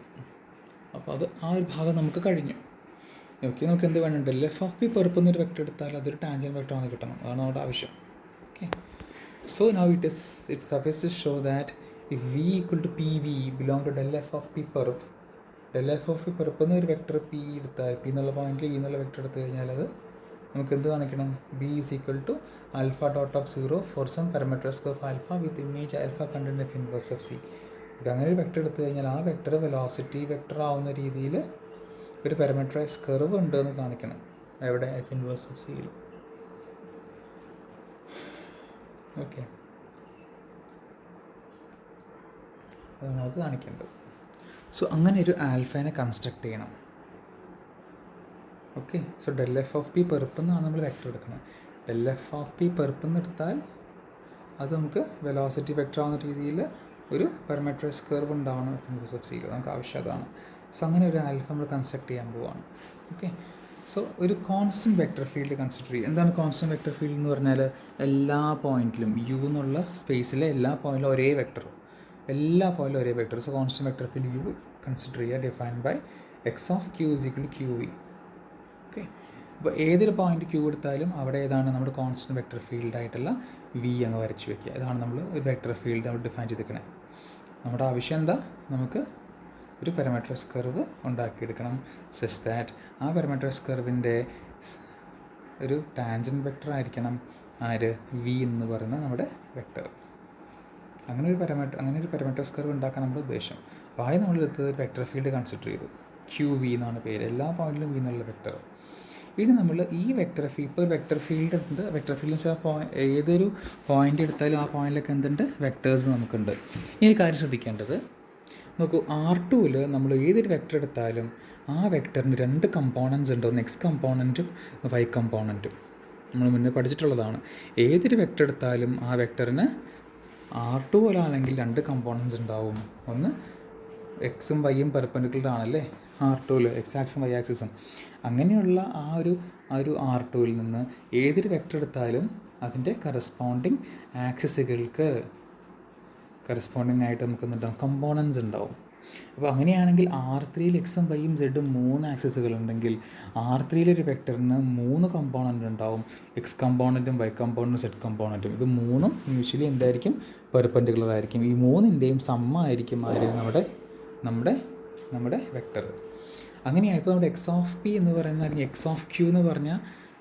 അപ്പോൾ അത് ആ ഒരു ഭാഗം നമുക്ക് കഴിഞ്ഞു. ഓക്കെ, നമുക്ക് എന്ത് വേണം? del f of p പെർപ്പെന്നൊരു വെക്ടർ എടുത്താൽ അതൊരു ടാൻജൻറ്റ് വെക്ടർ ആണ് കിട്ടണം. അതാണ് നമ്മുടെ ആവശ്യം. Okay, so now it suffices to show that if v equal to pv belong to del f of p perp, del f of p perp എന്നൊരു വെക്ടർ p എടുത്താൽ, p എന്നുള്ള പോയിന്റിൽ v എന്നുള്ള വെക്ടർ എടുത്തു കഴിഞ്ഞാൽ അത് നമുക്ക് എന്ത് കാണിക്കണം? b is equal to alpha dot of 0 for some parameters of alpha with image alpha contained f inverse of c. ഇത് അങ്ങനെ ഒരു വെക്ടർ എടുത്തു കഴിഞ്ഞാൽ ആ വെക്ടർ വെലോസിറ്റി വെക്ടർ ആവുന്ന രീതിയിൽ ഒരു പാരാമീറ്ററൈസ് കർവ് ഉണ്ട് എന്ന് കാണിക്കണം. എവിടെ? എഫ് ഇൻവേഴ്സ് ഓഫ് സിയിൽ. ഓക്കെ, അത് നമുക്ക് കാണിക്കേണ്ടത്. സോ അങ്ങനെ ഒരു ആൽഫേനെ കൺസ്ട്രക്ട് ചെയ്യണം. Okay, so del f of p പെർപ്പെന്നാണ് നമ്മൾ വെക്ടർ എടുക്കുന്നത്. del f of p പെർപ്പെന്ന് എടുത്താൽ അത് നമുക്ക് വെലോസിറ്റി വെക്ടർ ആവുന്ന രീതിയിൽ ഒരു പാരാമെട്രൈസ് കർവ് ഉണ്ടാവണം എഫ് ഇൻവേഴ്സ് ഓഫ് സിയിൽ. നമുക്ക് ആവശ്യം അതാണ്. സോ അങ്ങനെ ഒരു ആൽഫ നമ്മൾ കൺസ്ട്രക്ട് ചെയ്യാൻ പോവാണ്. ഓക്കെ, സോ ഒരു കോൺസ്റ്റൻറ്റ് വെക്ടർ ഫീൽഡ് കൺസിഡർ ചെയ്യും. എന്താണ് കോൺസ്റ്റൻറ്റ് വെക്ടർ ഫീൽഡ് എന്ന് പറഞ്ഞാൽ എല്ലാ പോയിന്റിലും യു എന്നുള്ള സ്പേസിലെ എല്ലാ പോയിന്റിലും ഒരേ വെക്ടർ, എല്ലാ പോയിന്റിലും ഒരേ vector. So constant vector field U consider ചെയ്യുക defined by X of Q is equal to Q V. Okay, അപ്പോൾ ഏതൊരു പോയിന്റ് ക്യൂ എടുത്താലും അവിടെ ഏതാണ് നമ്മുടെ കോൺസ്റ്റൻറ്റ് വെക്ടർ ഫീൽഡായിട്ടുള്ള വി അങ്ങ് വരച്ച് വയ്ക്കുക. ഇതാണ് നമ്മൾ ഒരു വെക്ടർ ഫീൽഡ് നമ്മൾ ഡിഫൈൻ ചെയ്തിരിക്കണേ. നമ്മുടെ ആവശ്യം എന്താ, നമുക്ക് ഒരു പാരാമെട്രൈസ് കർവ് ഉണ്ടാക്കിയെടുക്കണം സച്ച് ദാറ്റ് ആ പാരാമെട്രൈസ് കർവിൻ്റെ ഒരു ടാൻജൻറ്റ് വെക്ടർ ആയിരിക്കണം ആര്, വി എന്ന് പറയുന്ന നമ്മുടെ വെക്ടർ. അങ്ങനെ ഒരു പാരാമെട്രൈസ് കർവ് ഉണ്ടാക്കാൻ നമ്മുടെ ഉദ്ദേശം. അപ്പോൾ ആദ്യം നമ്മളെടുത്തത് വെക്ടർ ഫീൽഡ് കൺസിഡർ ചെയ്തു. ക്യൂ വി എന്നാണ് പേര്, എല്ലാ പോയിന്റിലും വി എന്നുള്ള വെക്ടർ. ഇനി നമ്മൾ ഈ വെക്ടർ ഫീൽഡ്, ഇപ്പോൾ വെക്ടർ ഫീൽഡ് ഉണ്ട്. വെക്ടർ ഫീൽഡ് എന്ന് വെച്ചാൽ ഏതൊരു പോയിന്റ് എടുത്താലും ആ പോയിന്റിലൊക്കെ എന്തുണ്ട്, വെക്ടേഴ്സ് നമുക്കുണ്ട്. ഈ ഒരു കാര്യം ശ്രദ്ധിക്കേണ്ടത്, നോക്കൂ, R2-ൽ നമ്മൾ ഏതൊരു വെക്ടർ എടുത്താലും ആ വെക്ടറിന് രണ്ട് കമ്പോണൻസ് ഉണ്ട്, ഒന്ന് എക്സ് കമ്പോണൻറ്റും വൈ കമ്പോണൻറ്റും. നമ്മൾ മുന്നേ പഠിച്ചിട്ടുള്ളതാണ്. ഏതൊരു വെക്ടർ എടുത്താലും ആ വെക്ടറിന് R2 പോലാണെങ്കിൽ രണ്ട് കമ്പോണൻസ് ഉണ്ടാവും. ഒന്ന് എക്സും വൈയും പെർപെൻഡിക്കുലർ ആണല്ലേ R2-ൽ, എക്സ് ആക്സും വൈ ആക്സിസും. അങ്ങനെയുള്ള ആ ഒരു R2-ൽ നിന്ന് ഏതൊരു വെക്ടർ എടുത്താലും അതിൻ്റെ കറസ്പോണ്ടിങ് ആക്സിസുകൾക്ക് കറസ്പോണ്ടിങ് ആയിട്ട് നമുക്ക് എന്തുണ്ടാവും, കമ്പോണൻസ് ഉണ്ടാവും. അപ്പോൾ അങ്ങനെയാണെങ്കിൽ R3-ൽ എക്സും വൈയും സെഡും 3 ആക്സിസുകളുണ്ടെങ്കിൽ R3-ലെ ഒരു വെക്ടറിന് 3 കമ്പോണൻ്റ് ഉണ്ടാവും, എക്സ് കമ്പോണൻറ്റും വൈ കമ്പോണൻറ്റും സെഡ് കമ്പോണൻറ്റും. ഇത് മൂന്നും മ്യൂച്വലി എന്തായിരിക്കും, പെർപെൻഡിക്കുലർ ആയിരിക്കും. ഈ മൂന്നിൻ്റെയും സമ്മായിരിക്കും ആര്, നമ്മുടെ വെക്ടർ. അങ്ങനെയാണ് ഇപ്പോൾ നമ്മുടെ എക്സ് ഓഫ് പി എന്ന് പറയുന്ന, അല്ലെങ്കിൽ എക്സ് ഓഫ് ക്യൂ എന്ന് പറഞ്ഞ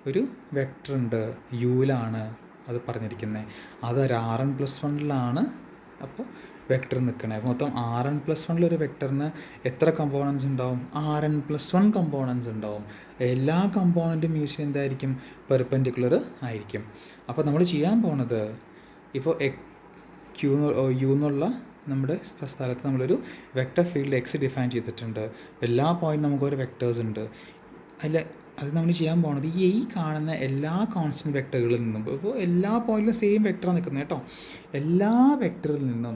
ഒരു വെക്ടർ ഉണ്ട്, യുവിലാണ് അത് പറഞ്ഞിരിക്കുന്നത്. അതൊരു Rn+1-ലാണ് അപ്പോൾ വെക്ടർ നിൽക്കണേ. മൊത്തം Rn+1-ലൊരു വെക്ടറിന് എത്ര കമ്പോണൻസ് ഉണ്ടാവും, Rn+1 കമ്പോണൻസ് ഉണ്ടാവും. എല്ലാ കമ്പോണൻറ്റും മ്യൂച്വലി എന്തായിരിക്കും, പെർപെൻഡിക്കുലർ ആയിരിക്കും. അപ്പോൾ നമ്മൾ ചെയ്യാൻ പോണത്, ഇപ്പോൾ യു എന്നുള്ള നമ്മുടെ സ്ഥലത്ത് നമ്മളൊരു വെക്ടർ ഫീൽഡ് എക്സ് ഡിഫൈൻ ചെയ്തിട്ടുണ്ട്. എല്ലാ പോയിൻറ്റും നമുക്കൊരു വെക്ടേഴ്സ് ഉണ്ട്. അത് നമ്മൾ ചെയ്യാൻ പോകുന്നത് ഈ കാണുന്ന എല്ലാ കോൺസ്റ്റൻറ്റ് വെക്ടറുകളിൽ നിന്നും, ഇപ്പോൾ എല്ലാ പോയിൻറ്റിലും സെയിം വെക്ടറാണ് നിൽക്കുന്നത് കേട്ടോ, എല്ലാ വെക്ടറിൽ നിന്നും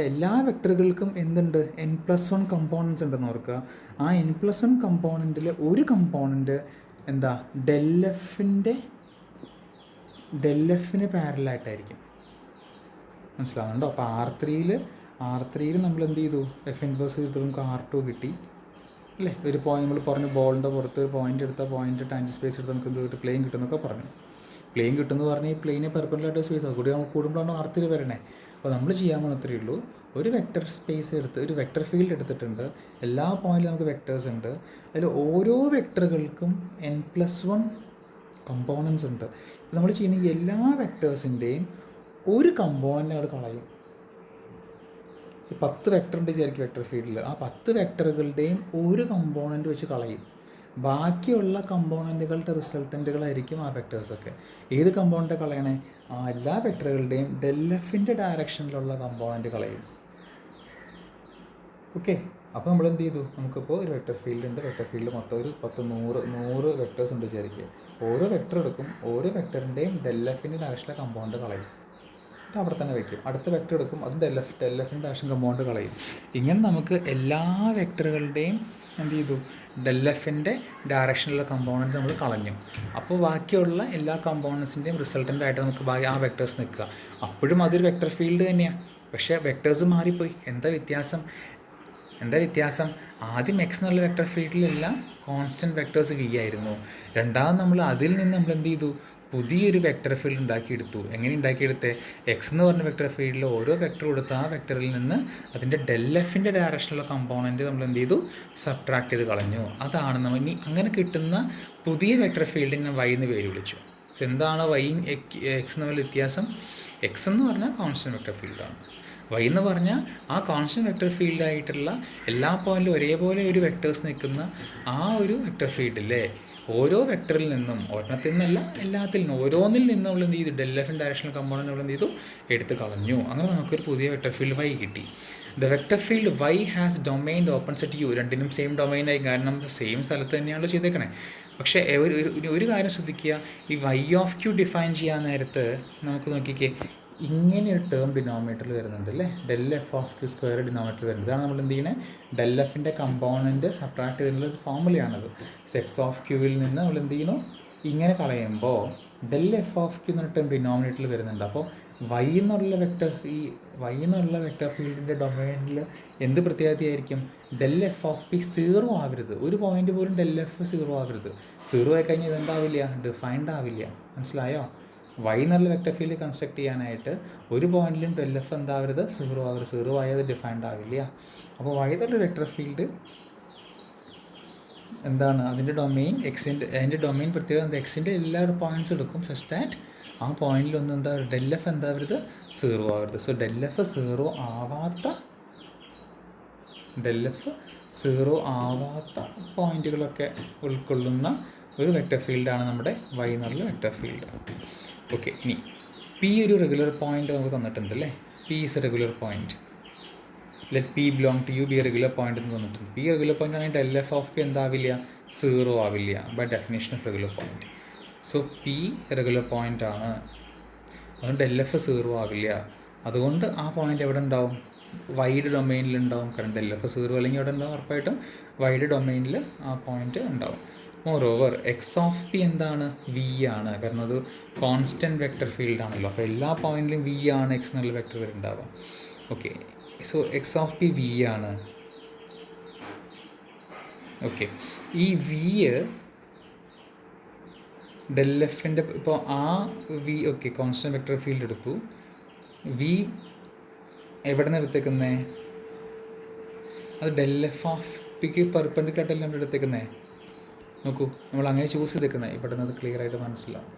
എല്ലാ വെക്ടറുകൾക്കും എന്തുണ്ട്, n+1 കമ്പോണൻസ് ഉണ്ടെന്ന് ഓർക്കുക. ആ n+1 കമ്പോണൻറ്റിൽ ഒരു കമ്പോണൻറ്റ് എന്താ, ഡെൽ എഫിന് പാരലായിട്ടായിരിക്കും. മനസ്സിലാവുന്നുണ്ടോ? അപ്പോൾ R3-ൽ നമ്മൾ എന്ത് ചെയ്തു, എഫ് ഇൻവേഴ്സ് ചെയ്തിട്ട് നമുക്ക് R2 കിട്ടി അല്ലേ. ഒരു പോയിന്റ് നമ്മൾ പറഞ്ഞു, ബോളിൻ്റെ പുറത്ത് ഒരു പോയിന്റ് എടുത്താൽ പോയിന്റ് ടാൻജൻറ്റ് സ്പേസ് എടുത്താൽ നമുക്ക് എന്ത് കിട്ടും, പ്ലെയിൻ കിട്ടുമെന്നൊക്കെ പറഞ്ഞു. പ്ലെയിൻ കിട്ടുമെന്ന് പറഞ്ഞാൽ ഈ പ്ലെയിനെ പെർപെൻഡിക്കുലർ സ്പേസ് അത് കൂടി നമുക്ക് കൂടുമ്പോഴാണ് R3 വരണേ. അപ്പോൾ നമ്മൾ ചെയ്യാൻ പോകുന്നത്രയേ ഉള്ളൂ, ഒരു വെക്ടർ സ്പേസ് എടുത്ത് ഒരു വെക്ടർ ഫീൽഡ് എടുത്തിട്ടുണ്ട്, എല്ലാ പോയിന്റിലും നമുക്ക് വെക്ടേഴ്സ് ഉണ്ട്. അതിൽ ഓരോ വെക്ടറുകൾക്കും n+1 കമ്പോണൻസ് ഉണ്ട്. ഇപ്പോൾ നമ്മൾ ചെയ്യുന്ന എല്ലാ വെക്ടേഴ്സിൻ്റെയും ഒരു കമ്പോണൻ്റ് നമ്മൾ കളയും. 10 വെക്ടറുണ്ട് വിചാരിക്കും വെക്ടർ ഫീൽഡിൽ, ആ 10 വെക്ടറുകളുടെയും ഒരു കമ്പോണൻ്റ് വെച്ച് കളയും. ബാക്കിയുള്ള കമ്പോണൻറ്റുകളുടെ റിസൾട്ടൻറ്റുകളായിരിക്കും ആ വെക്ടേഴ്സൊക്കെ. ഏത് കമ്പോണൻ്റ് കളയണേ, ആ എല്ലാ വെക്ടറുകളുടെയും ഡെൽ-എഫിൻ്റെ ഡയറക്ഷനിലുള്ള കമ്പോണൻ്റ് കളയും. ഓക്കെ, അപ്പോൾ നമ്മൾ എന്ത് ചെയ്തു, നമുക്കിപ്പോൾ ഒരു വെക്ടർ ഫീൽഡ് ഉണ്ട്. വെക്ടർ ഫീൽഡ് മൊത്തം ഒരു 100 വെക്ടേഴ്സ് ഉണ്ട് വിചാരിക്കുക. ഓരോ വെക്ടർ എടുക്കും, ഓരോ വെക്ടറിൻ്റെയും ഡെൽ-എഫിൻ്റെ ഡയറക്ഷനിലെ കമ്പോണൻ്റ് കളയും, അവിടെ തന്നെ വയ്ക്കും. അടുത്ത വെക്ടർ എടുക്കും, അതും ഡെൽ-എഫിൻ്റെ ഡയറക്ഷൻ കമ്പോണൻ്റ് കളയും. ഇങ്ങനെ നമുക്ക് എല്ലാ വെക്ടറുകളുടെയും എന്ത് ചെയ്തു, ഡെൽ-എഫിൻ്റെ ഡയറക്ഷനിലുള്ള കമ്പോണൻറ്റ് നമ്മൾ കളഞ്ഞു. അപ്പോൾ ബാക്കിയുള്ള എല്ലാ കമ്പോണൻസിൻ്റെയും റിസൾട്ടൻ്റായിട്ട് നമുക്ക് ആ വെക്ടേഴ്സ് നിൽക്കുക. അപ്പോഴും അതൊരു വെക്ടർ ഫീൽഡ് തന്നെയാണ്, പക്ഷേ വെക്ടേഴ്സ് മാറിപ്പോയി. എന്താ വ്യത്യാസം? ആദ്യം എക്സ് എന്നുള്ള വെക്ടർ ഫീൽഡിലെല്ലാം കോൺസ്റ്റൻറ്റ് വെക്ടേഴ്സ് വി ആയിരുന്നു. രണ്ടാമത് നമ്മൾ അതിൽ നിന്ന് നമ്മൾ എന്ത് ചെയ്തു, പുതിയൊരു വെക്ടർ ഫീൽഡ് ഉണ്ടാക്കിയെടുത്തു. എങ്ങനെ ഉണ്ടാക്കിയെടുത്തേ, എക്സ് എന്ന് പറഞ്ഞ വെക്ടർ ഫീൽഡിൽ ഓരോ വെക്ടർ കൊടുത്ത് ആ വെക്ടറിൽ നിന്ന് അതിൻ്റെ ഡെൽ-എഫിൻ്റെ ഡയറക്ഷനിലുള്ള കമ്പോണൻറ്റ് നമ്മൾ എന്ത് ചെയ്തു, സബ്ട്രാക്ട് ചെയ്ത് കളഞ്ഞു. അതാണ് നമ്മൾ ഇനി അങ്ങനെ കിട്ടുന്ന പുതിയ വെക്ടർ ഫീൽഡിനെ വൈ എന്ന് പേര് വിളിച്ചു. പക്ഷെ എന്താണ് വൈയും എക്സ് തമ്മിൽ വ്യത്യാസം? എക്സ് എന്ന് പറഞ്ഞാൽ കോൺസ്റ്റൻറ്റ് വെക്ടർ ഫീൽഡാണ്, വൈ എന്ന് പറഞ്ഞാൽ ആ കോൺസ്റ്റൻറ്റ് വെക്ടർ ഫീൽഡായിട്ടുള്ള എല്ലാ പോയിൻറ്റിലും ഒരേപോലെ ഒരു വെക്ടേഴ്സ് നിൽക്കുന്ന ആ ഒരു വെക്ടർ ഫീൽഡിലെ ഓരോ വെക്ടറിൽ നിന്നും, ഒരെണ്ണത്തിൽ നിന്നല്ല എല്ലാത്തിൽ നിന്നും, ഓരോന്നിൽ നിന്നും നമ്മൾ എന്ത് ചെയ്തു, ഡെൽ-എഫിൻ്റെ ഡയറക്ഷണൽ കമ്പോണൻറ്റ് നമ്മൾ എന്ത് ചെയ്തു, എടുത്ത് കളഞ്ഞു. അങ്ങനെ നമുക്കൊരു പുതിയ വെക്ടർ ഫീൽഡ് വൈ കിട്ടി. The vector field Y has domain open set U. രണ്ടിനും സെയിം ഡൊമൈനായി, കാരണം സെയിം സ്ഥലത്ത് തന്നെയാണല്ലോ ചെയ്തേക്കണേ. പക്ഷേ ഒരു കാര്യം ശ്രദ്ധിക്കുക, ഈ വൈ ഓഫ് ക്യൂ ഡിഫൈൻ ചെയ്യാൻ നേരത്ത് നമുക്ക് നോക്കിക്കേ, ഇങ്ങനെ ഒരു ടേം ഡിനോമിനേറ്ററിൽ വരുന്നുണ്ട് അല്ലേ, del F of Q square ഡിനോമിനേറ്ററിൽ വരുന്നത്. ഇതാണ് നമ്മൾ എന്ത് ചെയ്യണേ, ഡെൽ എഫിൻ്റെ കമ്പോണൻറ്റ് സബ്ട്രാക്ട് ചെയ്തിട്ടുള്ള ഒരു ഫോർമുലയാണത്. എക്സ് ഓഫ് ക്യൂവിൽ നിന്ന് നമ്മൾ എന്ത് ചെയ്യണു, ഇങ്ങനെ കളയുമ്പോൾ ഡെൽ എഫ് ഓഫ് ക്യൂ എന്ന ടേം ഡിനോമിനേറ്ററിൽ വരുന്നുണ്ട്. അപ്പോൾ വൈ എന്നുള്ള വെക്റ്റർ ഫീൽഡിൻ്റെ ഡൊമൈനിൽ എന്ത് പ്രത്യേകതയായിരിക്കും, del F of P zero ആവരുത്. ഒരു പോയിന്റ് പോലും ഡെൽ എഫ് സീറോ ആവരുത്. സീറോ ആയി കഴിഞ്ഞാൽ ഇതെന്താവില്ല, ഡിഫൈൻഡ് ആവില്ല. മനസ്സിലായോ? വൈ എന്നുള്ള വെക്റ്റർ ഫീൽഡ് കൺസ്ട്രക്ട് ചെയ്യാനായിട്ട് ഒരു പോയിന്റിലും ഡെൽ എഫ് എന്താവരുത്, സീറോ ആവരുത്. സീറോ ആയത് ഡിഫൈൻഡ് ആവില്ല. അപ്പോൾ വൈ എന്നുള്ള വെക്റ്റർ ഫീൽഡ് എന്താണ്, അതിൻ്റെ ഡൊമൈൻ അതിൻ്റെ ഡൊമൈൻ പ്രത്യേകം എന്താ, എക്സിൻ്റെ എല്ലാ പോയിൻറ്റ്സ് എടുക്കും സച്ച് ദാറ്റ് ആ പോയിന്റിലൊന്നും എന്താ ഡെൽ എഫ് എന്താവരുത്, സീറോ ആവരുത്. സോ ഡെൽ എഫ് സീറോ ആവാത്ത പോയിന്റുകളൊക്കെ ഉൾക്കൊള്ളുന്ന ഒരു വെക്റ്റർ ഫീൽഡാണ് നമ്മുടെ വൈ എന്നുള്ള വെക്റ്റർ ഫീൽഡ്. ഓക്കെ, ഇനി പി ഒരു റെഗുലർ പോയിന്റ് നമുക്ക് തന്നിട്ടുണ്ട് അല്ലേ. P is a regular point. Let P belong to U be a regular point എന്ന് തന്നിട്ടുണ്ട്. പി റെഗുലർ പോയിന്റ് ആണെങ്കിൽ ഡെൽ എഫ് ഓഫ് പി എന്താവില്ല, സീറോ ആവില്ല by definition of regular point. So P regular point ആണ്, അതുകൊണ്ട് ഡെൽ എഫ് സീറോ ആവില്ല. അതുകൊണ്ട് ആ പോയിന്റ് എവിടെ ഉണ്ടാവും, വൈഡ് ഡൊമൈനിലുണ്ടാവും. കാരണം ഡെൽ എഫ് സീറോ അല്ലെങ്കിൽ എവിടെ ഉണ്ടാവും, ഉറപ്പായിട്ടും വൈഡ് ഡൊമൈനിൽ ആ പോയിന്റ് ഉണ്ടാവും. മോറോവർ എക്സ് ഓഫ് പി എന്താണ്, വി ആണ്. കാരണം അത് കോൺസ്റ്റൻറ്റ് വെക്റ്റർ ഫീൽഡ് ആണല്ലോ. അപ്പോൾ എല്ലാ പോയിന്റിലും വി ആണ് എക്സ് എന്നുള്ള വെക്റ്റർ വരുന്നുണ്ടാവുക. Okay, so X of P V ആണ്. ഓക്കെ, ഈ വി ഡെൽ എഫിൻ്റെ ഇപ്പോൾ ആ V, okay, constant vector field എടുത്തു. വി എവിടെ നിന്ന് എടുത്തേക്കുന്നേ, അത് ഡെൽ എഫ് ഓഫ് പിക്ക് പെർപെൻഡിക്കുലറായിട്ടല്ലേ നമ്മൾ എടുത്തേക്കുന്നേ. നോക്കൂ, നമ്മൾ അങ്ങനെ ചൂസ് ചെയ്തേക്കുന്നത്. ഇവിടെ നിന്ന് അത് ക്ലിയർ ആയിട്ട് മനസ്സിലാവും.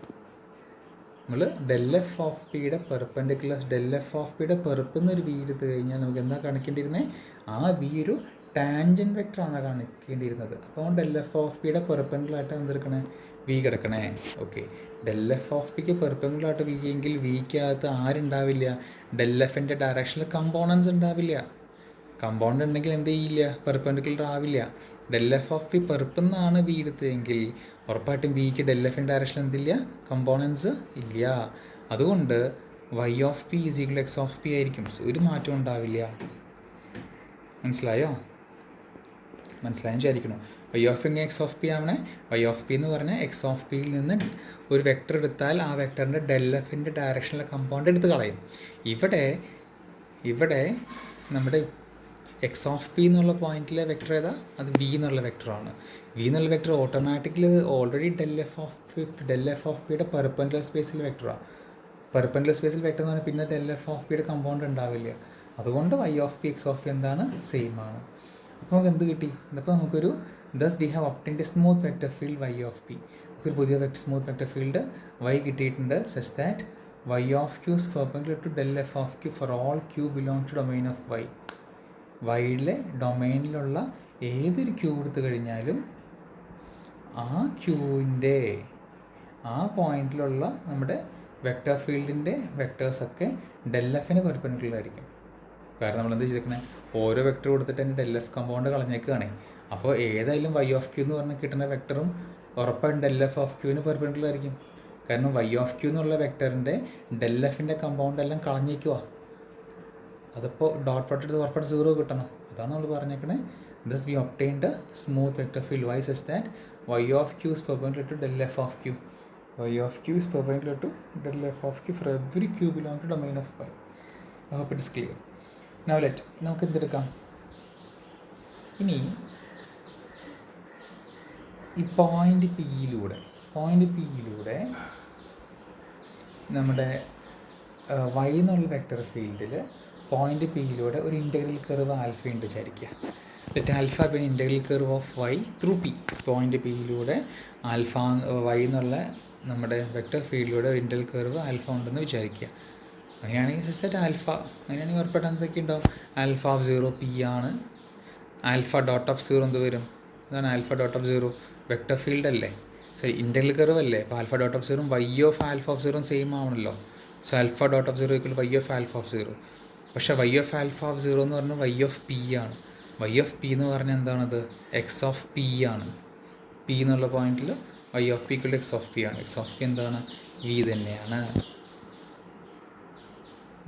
നമ്മൾ ഡെൽ എഫ് ഓഫ് പിയുടെ പെർപെൻഡിക്കുലർ, ഡെൽ എഫ് ഓഫ് പിയുടെ പെർപ്പെന്നൊരു വി എടുത്തു കഴിഞ്ഞാൽ നമുക്ക് എന്താ കാണിക്കേണ്ടിയിരുന്നത്, ആ വി ഒരു ടാൻജൻറ്റ് വെക്ടറാണ് കാണിക്കേണ്ടിയിരുന്നത്. അപ്പോൾ ഡെൽ എഫ് ഓഫ് പിയുടെ പെർപെൻഡിക്കുലറായിട്ട് എന്തെടുക്കണേ, വി കിടക്കണേ. ഓക്കെ, ഡെൽ എഫ് ഓഫ് പിക്ക് പെർപെൻഡിക്കുലറായിട്ട് വി എങ്കിൽ വിക്കകത്ത് ആരുണ്ടാവില്ല, ഡെൽ എഫിൻ്റെ ഡയറക്ഷനിൽ കമ്പോണൻസ് ഉണ്ടാവില്ല. കമ്പോണൻ്റ് ഉണ്ടെങ്കിൽ എന്ത് ചെയ്യില്ല, പെർപെൻഡിക്കുലർ ആവില്ല. ഡെൽ എഫ് ഓഫ് പി പെർപ്പെന്നാണ് വി എടുത്തതെങ്കിൽ ഉറപ്പായിട്ടും വിക്ക് ഡെൽ എഫിൻ്റെ ഡയറക്ഷൻ എന്തില്ല, കമ്പോണൻസ് ഇല്ല. അതുകൊണ്ട് Y of P is equal X of P ആയിരിക്കും. ഒരു മാറ്റം ഉണ്ടാവില്ല. മനസ്സിലായോ? മനസ്സിലായെന്ന് വിചാരിക്കണം. Y of P X of P ആവണേ. വൈ ഓഫ് പി എന്ന് പറഞ്ഞാൽ എക്സ് ഓഫ് പിയിൽ നിന്ന് ഒരു വെക്ടർ എടുത്താൽ ആ വെക്ടറിൻ്റെ ഡെൽ എഫിൻ്റെ ഡയറക്ഷനിലെ കമ്പൗണ്ട് എടുത്ത് കളയും. ഇവിടെ നമ്മുടെ എക്സ് ഓഫ് പി എന്നുള്ള പോയിന്റിലെ വെക്ടർ ഏതാ, അത് വി എന്നുള്ള വെക്ടറാണ്. വി എന്നുള്ള vector automatically already del F of പിയുടെ പെർപെൻഡിക്കുലർ സ്പേസിൽ വെക്ടറാണ്. പെർപെൻഡിക്കുലർ സ്പേസിൽ വെക്ടർ എന്ന് പറഞ്ഞാൽ പിന്നെ ഡെൽ എഫ് ഓഫ് പിയുടെ കമ്പൗണ്ട് ഉണ്ടാവില്ല. അതുകൊണ്ട് Y of P X of P എന്താണ്, സെയിം ആണ്. അപ്പോൾ നമുക്ക് എന്ത് കിട്ടി, അപ്പോൾ നമുക്കൊരു thus we have obtained a smooth vector field Y of P. ഒരു പുതിയ സ്മൂത്ത് വെക്ടർ ഫീൽഡ് വൈ കിട്ടിയിട്ടുണ്ട് such that Y of Q is perpendicular to del F of Q for all Q belong to domain of Y. വൈയിലെ ഡൊമൈനിലുള്ള ഏതൊരു ക്യൂ എടുത്തു കഴിഞ്ഞാലും ആ ക്യൂവിൻ്റെ ആ പോയിന്റിലുള്ള നമ്മുടെ വെക്ടർ ഫീൽഡിൻ്റെ വെക്ടേഴ്സൊക്കെ ഡെൽ എഫിന് പെർപെൻഡിക്കുലർ ആയിരിക്കും. കാരണം നമ്മൾ എന്ത് ചെയ്തേക്കണേ, ഓരോ വെക്ടർ കൊടുത്തിട്ട് തന്നെ ഡെൽ എഫ് കമ്പൗണ്ട് കളഞ്ഞേക്കുകയാണേ. അപ്പോൾ ഏതായാലും വൈ ഓഫ് ക്യൂ എന്ന് പറഞ്ഞാൽ കിട്ടുന്ന വെക്ടറും ഉറപ്പായും ഡെൽ എഫ് ഓഫ് ക്യൂവിന് പെർപെൻഡിക്കുലർ ആയിരിക്കും. കാരണം വൈ ഓഫ് ക്യൂ എന്നുള്ള വെക്ടറിൻ്റെ ഡെൽ എഫിൻ്റെ കമ്പൗണ്ട് എല്ലാം കളഞ്ഞേക്കുക. അതിപ്പോൾ ഡോട്ട് പ്രോഡക്റ്റ് ഉറപ്പായിട്ട് സീറോ കിട്ടണം. അതാണ് നമ്മൾ പറഞ്ഞേക്കണേ. Thus we obtained smooth vector field Y such that Y of Q is perpendicular to del F of Q. Y of Q is perpendicular to del F of Q for every Q belong to domain of Y. I hope it's clear. Now let നമുക്ക് എന്തെടുക്കാം, ഇനി ഈ പോയിൻ്റ് പിയിലൂടെ നമ്മുടെ വൈ എന്നുള്ള വെക്ടർ ഫീൽഡിൽ പോയിൻ്റ് പിയിലൂടെ ഒരു ഇൻ്റഗ്രൽ കർവ് ആൽഫ ഉണ്ട് വിചാരിക്കുക. Let alpha be integral curve of Y through P. Point പിയിലൂടെ ആൽഫ വൈ എന്നുള്ള നമ്മുടെ വെക്ടർ ഫീൽഡിലൂടെ ഒരു ഇൻ്റഗ്രൽ കർവ് ആൽഫ ഉണ്ടെന്ന് വിചാരിക്കുക. അങ്ങനെയാണെങ്കിൽ ജസ്റ്റ് ആൽഫ, അങ്ങനെയാണെങ്കിൽ ഉറപ്പായിട്ട് എന്തൊക്കെ ഉണ്ടാവും, ആൽഫ ഓഫ് സീറോ പി ആണ്. ആൽഫ ഡോട്ട് ഓഫ് സീറോ എന്ത് വരും, അതാണ് alpha dot of zero vector field അല്ലേ, സോറി ഇൻ്റഗ്രൽ കർവ് അല്ലേ. അപ്പോൾ alpha dot of zero Y of alpha of zero same ആവണല്ലോ. So alpha dot of zero equal Y of alpha of zero. പക്ഷേ Y of alpha of zero എന്ന് പറഞ്ഞാൽ വൈ ഓഫ് പി ആണ്. വൈ ഓഫ് പി എന്ന് പറഞ്ഞാൽ എന്താണത്? എക്സ് ഓഫ് പി ആണ്. പി എന്നുള്ള പോയിന്റിൽ Y of P = X of P ആണ്. എക്സ് ഓഫ് പി എന്താണ്? വി തന്നെയാണ്.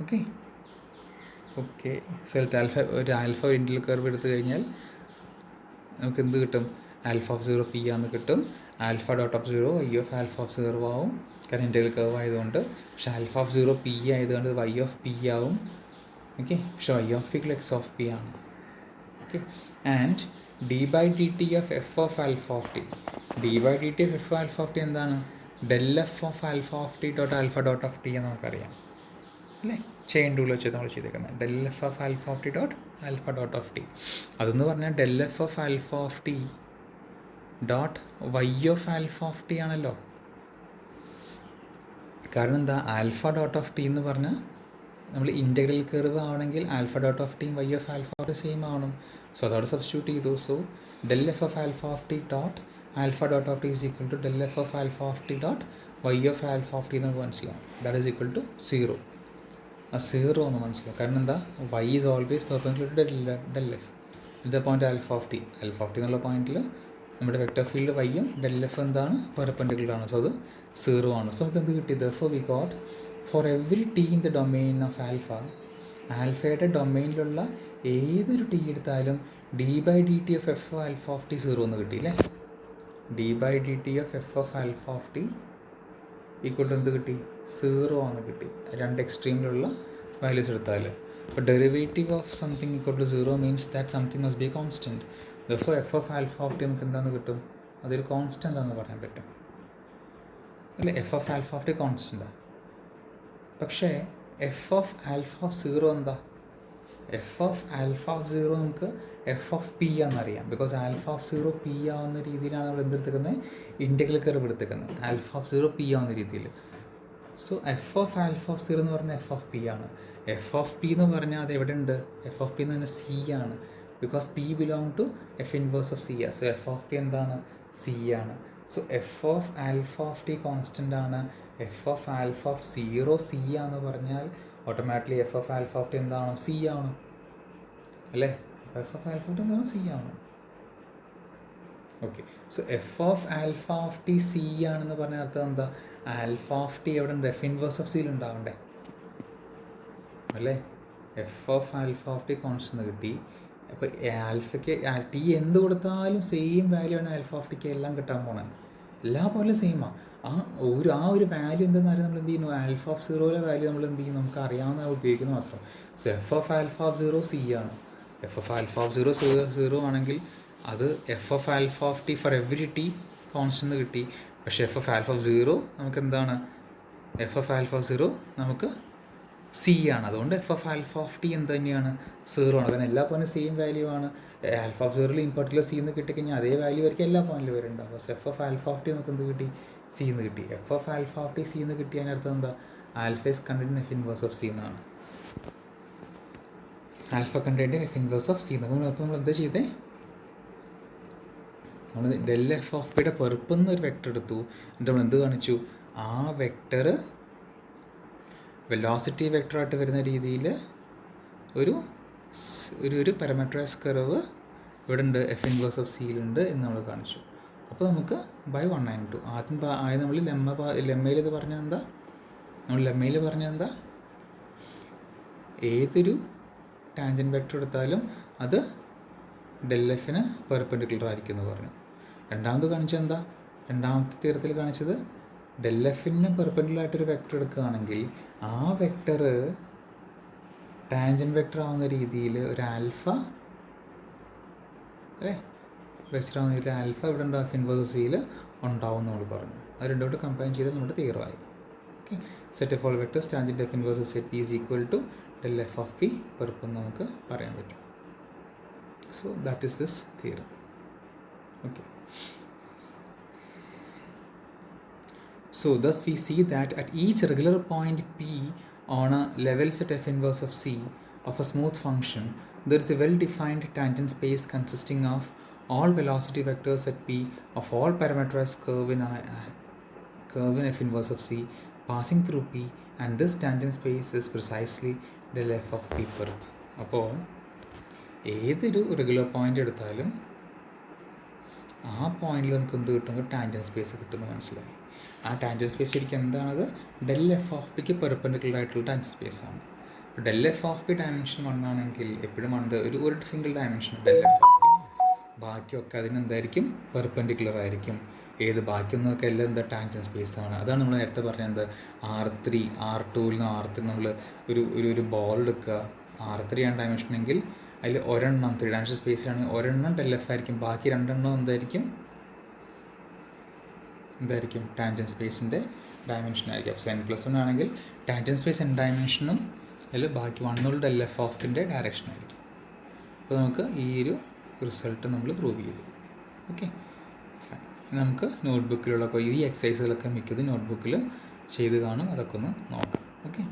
Okay okay select alpha. ഒരു ആൽഫ ഇൻറ്റൽ കർവ് എടുത്തു കഴിഞ്ഞാൽ നമുക്ക് എന്ത് കിട്ടും? ആൽഫ ഓഫ് സീറോ പി ആണെന്ന് കിട്ടും. Alpha dot of zero Y of alpha of zero ആവും, കാരണം ഇൻറ്റഗ്രൽ കർവ് ആയതുകൊണ്ട്. പക്ഷേ ആൽഫ ഓഫ് സീറോ പി ആയതുകൊണ്ട് വൈ ഓഫ് പി ആവും. ഓക്കെ, പക്ഷേ Y of P X of P ആണ്. Okay, and d by D T of F of alpha of t. D by D T of F alpha of t എന്താണ്? Del F of alpha of T dot alpha dot of T എന്ന് നമുക്കറിയാം അല്ലേ? ചെയിൻ റൂൾ വെച്ച് നമ്മൾ ചെയ്തേക്കുന്നത് del F of alpha of T dot alpha dot of T. അതെന്ന് പറഞ്ഞാൽ del F of alpha of T dot Y of alpha of T ആണല്ലോ. കാരണം എന്താ? ആൽഫ ഡോട്ട് ഓഫ് ടി എന്ന് പറഞ്ഞാൽ നമ്മൾ ഇൻറ്റഗ്രൽ കർവ് ആവണമെങ്കിൽ ആൽഫ ഡോട്ട് ഓഫ് ടിയും Y of alpha of same ആവണം. സോ അതോടെ സബ്സ്റ്റിറ്റ്യൂട്ട് ചെയ്തു. So del F of alpha of T dot alpha dot of T is equal to del F of alpha of T dot Y of alpha of T നമുക്ക് മനസ്സിലാവും. That is equal to 0. ആ 0 എന്ന് മനസ്സിലാവും. കാരണം എന്താ? Y is always perpendicular to del F. ഇത് point alpha of T. Alpha of T എന്നുള്ള പോയിന്റിൽ നമ്മുടെ വെക്ടർ ഫീൽഡ് വൈയും ഡെൽ എഫ് എന്താണ്? പെർപെൻഡിക്കുലർ ആണ്. സോ അത് 0 ആണ്. സോ നമുക്ക് എന്ത് കിട്ടി? Therefore we got for every T in the domain of alpha, ആൽഫയുടെ ഡൊമെയിനിലുള്ള ഏതൊരു ടി എടുത്താലും D by D T of F alpha of T 0 എന്ന് കിട്ടി അല്ലേ? D by D T of F of alpha of T equal to എന്ത് കിട്ടി? 0 ആണ് കിട്ടി. രണ്ട് എക്സ്ട്രീമിലുള്ള വാല്യൂസ് എടുത്താൽ. അപ്പോൾ derivative of something equal to 0 means that something must be constant. Therefore F of alpha of T നമുക്ക് എന്താണെന്ന് കിട്ടും? അതൊരു കോൺസ്റ്റൻ്റ് ആണെന്ന് പറയാൻ പറ്റും അല്ലേ? F of alpha of t കോൺസ്റ്റൻ്റാണ്. പക്ഷേ എഫ് ഓഫ് ആൽഫ ഓഫ് 0 എന്താ? എഫ് ഓഫ് ആൽഫ ഓഫ് 0 നമുക്ക് എഫ് ഓഫ് പി ആണെന്നറിയാം. ബിക്കോസ് ആൽഫ ഓഫ് 0 പി ആവുന്ന രീതിയിലാണ് നമ്മൾ എന്തെടുത്തേക്കുന്നത്? ഇൻറ്റഗ്രൽ കർവ് എടുത്തേക്കുന്നത്. ആൽഫ ഓഫ് 0 പി ആവുന്ന രീതിയിൽ. So F of alpha of 0 എന്ന് പറഞ്ഞാൽ എഫ് ഓഫ് പി ആണ്. എഫ് ഓഫ് പി എന്ന് പറഞ്ഞാൽ അത് എവിടെ ഉണ്ട്? എഫ് ഓഫ് പി എന്ന് പറഞ്ഞാൽ സി ആണ്. Because P belong to F inverse of C. So F of P എന്താണ്? സി ആണ്. So F of alpha of t constant ആണ്. F of alpha of 0 C ആണെന്ന് പറഞ്ഞാൽ automatically F of alpha of t എന്താണ്? സി ആണ് അല്ലേ? F of alpha of t എന്താണ്? സി ആണ്. Okay, so F of alpha of t C ആണെന്ന് പറഞ്ഞ അർത്ഥം എന്താ? ആൽഫ ഓഫ് ടി എവിടെ ഉണ്ട്? എഫ് ഇൻവേഴ്സ് ഓഫ് സിയിൽ ഉണ്ടാവണ്ടേ അല്ലേ? F of alpha of T constant കിട്ടി. അപ്പോൾ ആൽഫയ്ക്ക് ടി എന്ത് കൊടുത്താലും സെയിം വാല്യൂ ആണ് ആൽഫ ഓഫ് ടിക്ക് എല്ലാം കിട്ടാൻ പോകണം. എല്ലാ പോലും സെയിമാണ്. ആ ഒരു വാല്യൂ എന്തെന്ന് നമ്മൾ എന്ത് ചെയ്യുന്നു? ആൽഫ ഓഫ് 0യിലെ വാല്യൂ നമ്മൾ എന്ത് ചെയ്യും? നമുക്ക് അറിയാവുന്ന ഉപയോഗിക്കുന്നു മാത്രം. So F of alpha of 0 C ആണ്. എഫ് ഓഫ് ആൽഫ ഓഫ് 0 ആണെങ്കിൽ അത് F of alpha of T four every T constant കിട്ടി. പക്ഷേ എഫ് ഓഫ് ആൽഫ ഓഫ് 0 നമുക്ക് എന്താണ്? എഫ് ഓഫ് ആൽഫ ഓഫ് 0 നമുക്ക് സി ആണ്. അതുകൊണ്ട് F of alpha of t എന്ത് തന്നെയാണ്? 0 ആണ്. കാരണം എല്ലാ പോയിന്റും സെയിം വാല്യൂ ആണ്. ആൽഫ ഓഫ് 0ൽ ഇൻ പർട്ടിക്കുലർ സി എന്ന് കിട്ടിക്കഴിഞ്ഞാൽ അതേ വാല്യൂ ആയിരിക്കും എല്ലാ പോയിന്റിലും വരുന്നുണ്ടാവും. So F of alpha of T നമുക്ക് എന്ത് കിട്ടി? സി എന്ന് കിട്ടി. F of alpha of t C എന്ന് കിട്ടിയതിനർത്ഥം എന്താ? Alpha is contained F inverse of C എന്നാണ്. Alpha contained F inverse of C എന്ന്. അപ്പോൾ നമ്മൾ എന്താ ചെയ്തേ? നമ്മൾ ഡെൽ എഫ് ഓഫ് പിയുടെ പെർപ്പെന്ന് ഒരു വെക്ടർ എടുത്തു. എന്നിട്ട് നമ്മൾ എന്ത് കാണിച്ചു? ആ വെക്ടർ വെലോസിറ്റി വെക്ടറായിട്ട് വരുന്ന രീതിയിൽ ഒരു പാരാമെട്രൈസ് കർവ് ഇവിടെ ഉണ്ട്, എഫ് ഇൻവേഴ്സ് ഓഫ് സിയിലുണ്ട് എന്ന് നമ്മൾ കാണിച്ചു. അപ്പോൾ നമുക്ക് ബൈ 192 ആദ്യം നമ്മൾ ലെമ്മയിൽ ഇത് പറഞ്ഞാൽ എന്താ? നമ്മൾ ലെമ്മയിൽ പറഞ്ഞാൽ എന്താ? ഏതൊരു ടാൻജൻറ്റ് വെക്ടർ എടുത്താലും അത് ഡെൽ എഫിന് പെർപെൻഡിക്കുലർ ആയിരിക്കും എന്ന് പറഞ്ഞു. രണ്ടാമത് കാണിച്ചത് എന്താ? രണ്ടാമത്തെ തിയറത്തിൽ കാണിച്ചത് ഡെൽ എഫിന് പെർപെൻഡിക്കുലർ ആയിട്ടൊരു വെക്ടർ എടുക്കുകയാണെങ്കിൽ ആ വെക്ടർ ടാൻജൻറ്റ് വെക്ടർ ആവുന്ന രീതിയിൽ ഒരു ആൽഫ അല്ലേ? വെക്ടർ ആവുന്ന രീതിയിൽ ആൽഫ ഇവിടെ ഉണ്ടാവും, എഫ് ഇൻവേഴ്സ് സിയിൽ ഉണ്ടാവും എന്ന് നമ്മൾ പറഞ്ഞു. അത് രണ്ടോട്ട് കമ്പൈൻ ചെയ്ത് നമ്മുടെ തിയറമായി. Okay, set of all vectors tangent F inverse of set P is equal to del F of P പെർപ്പെന്ന് നമുക്ക് പറയാൻ പറ്റും. So that is this theorem. Okay. So thus we see that at each regular point P on a level set F inverse of C of a smooth function, there is a well-defined tangent space consisting of all velocity vectors at P of all parameterized curve in F inverse of C passing through P and this tangent space is precisely del f of p per p. അപ്പോൾ ഏതൊരു റെഗുലർ പോയിൻ്റ് എടുത്താലും ആ പോയിന്റിൽ നമുക്ക് എന്ത് കിട്ടുമ്പോൾ ടാൻജൻറ്റ് സ്പേസ് കിട്ടുമെന്ന് മനസ്സിലായി. ആ ടാൻജൻറ്റ് സ്പേസ് ശരിക്കും എന്താണത്? del f of pക്ക് പെർപെൻഡിക്കുലർ ആയിട്ടുള്ള ടാൻജൻറ്റ് സ്പേസ് ആണ്. del f of p dimension 1 ആണെങ്കിൽ എപ്പോഴും ആണത് ഒരു single dimension del f of p. ബാക്കിയൊക്കെ അതിനെന്തായിരിക്കും? പെർപെൻഡിക്കുലർ ആയിരിക്കും. ഏത് ബാക്കിയൊന്നൊക്കെ എല്ലാം എന്താ? ടാൻജൻറ്റ് സ്പേസ് ആണ്. അതാണ് നമ്മൾ നേരത്തെ പറഞ്ഞത്. R3 R2ൽ നിന്ന് R3 നമ്മൾ ഒരു ബോൾ എടുക്കുക. R3 ആണ് ഡയമെൻഷൻ എങ്കിൽ അതിൽ ഒരെണ്ണം 3 ഡയമെൻഷൻ സ്പേസിലാണെങ്കിൽ ഒരെണ്ണം del f ആയിരിക്കും, ബാക്കി രണ്ടെണ്ണം എന്തായിരിക്കും? ടാൻജൻറ്റ് സ്പേസിൻ്റെ ഡയമെൻഷൻ ആയിരിക്കും. അപ്പോൾ n+1 ആണെങ്കിൽ ടാൻജൻറ്റ് സ്പേസ് n ഡയമെൻഷനും അതിൽ ബാക്കി 1 del f ഓഫിൻ്റെ ഡയറക്ഷൻ ആയിരിക്കും. അപ്പോൾ നമുക്ക് ഈ ഒരു റിസൾട്ട് നമ്മൾ പ്രൂവ് ചെയ്തു. ഓക്കെ, നമുക്ക് നോട്ട്ബുക്കിലുള്ള ഈ എക്സസൈസുകളൊക്കെ മിക്കതും നോട്ട്ബുക്കിൽ ചെയ്ത് കാണും. അതൊക്കെ ഒന്ന് നോക്കാം. ഓക്കെ.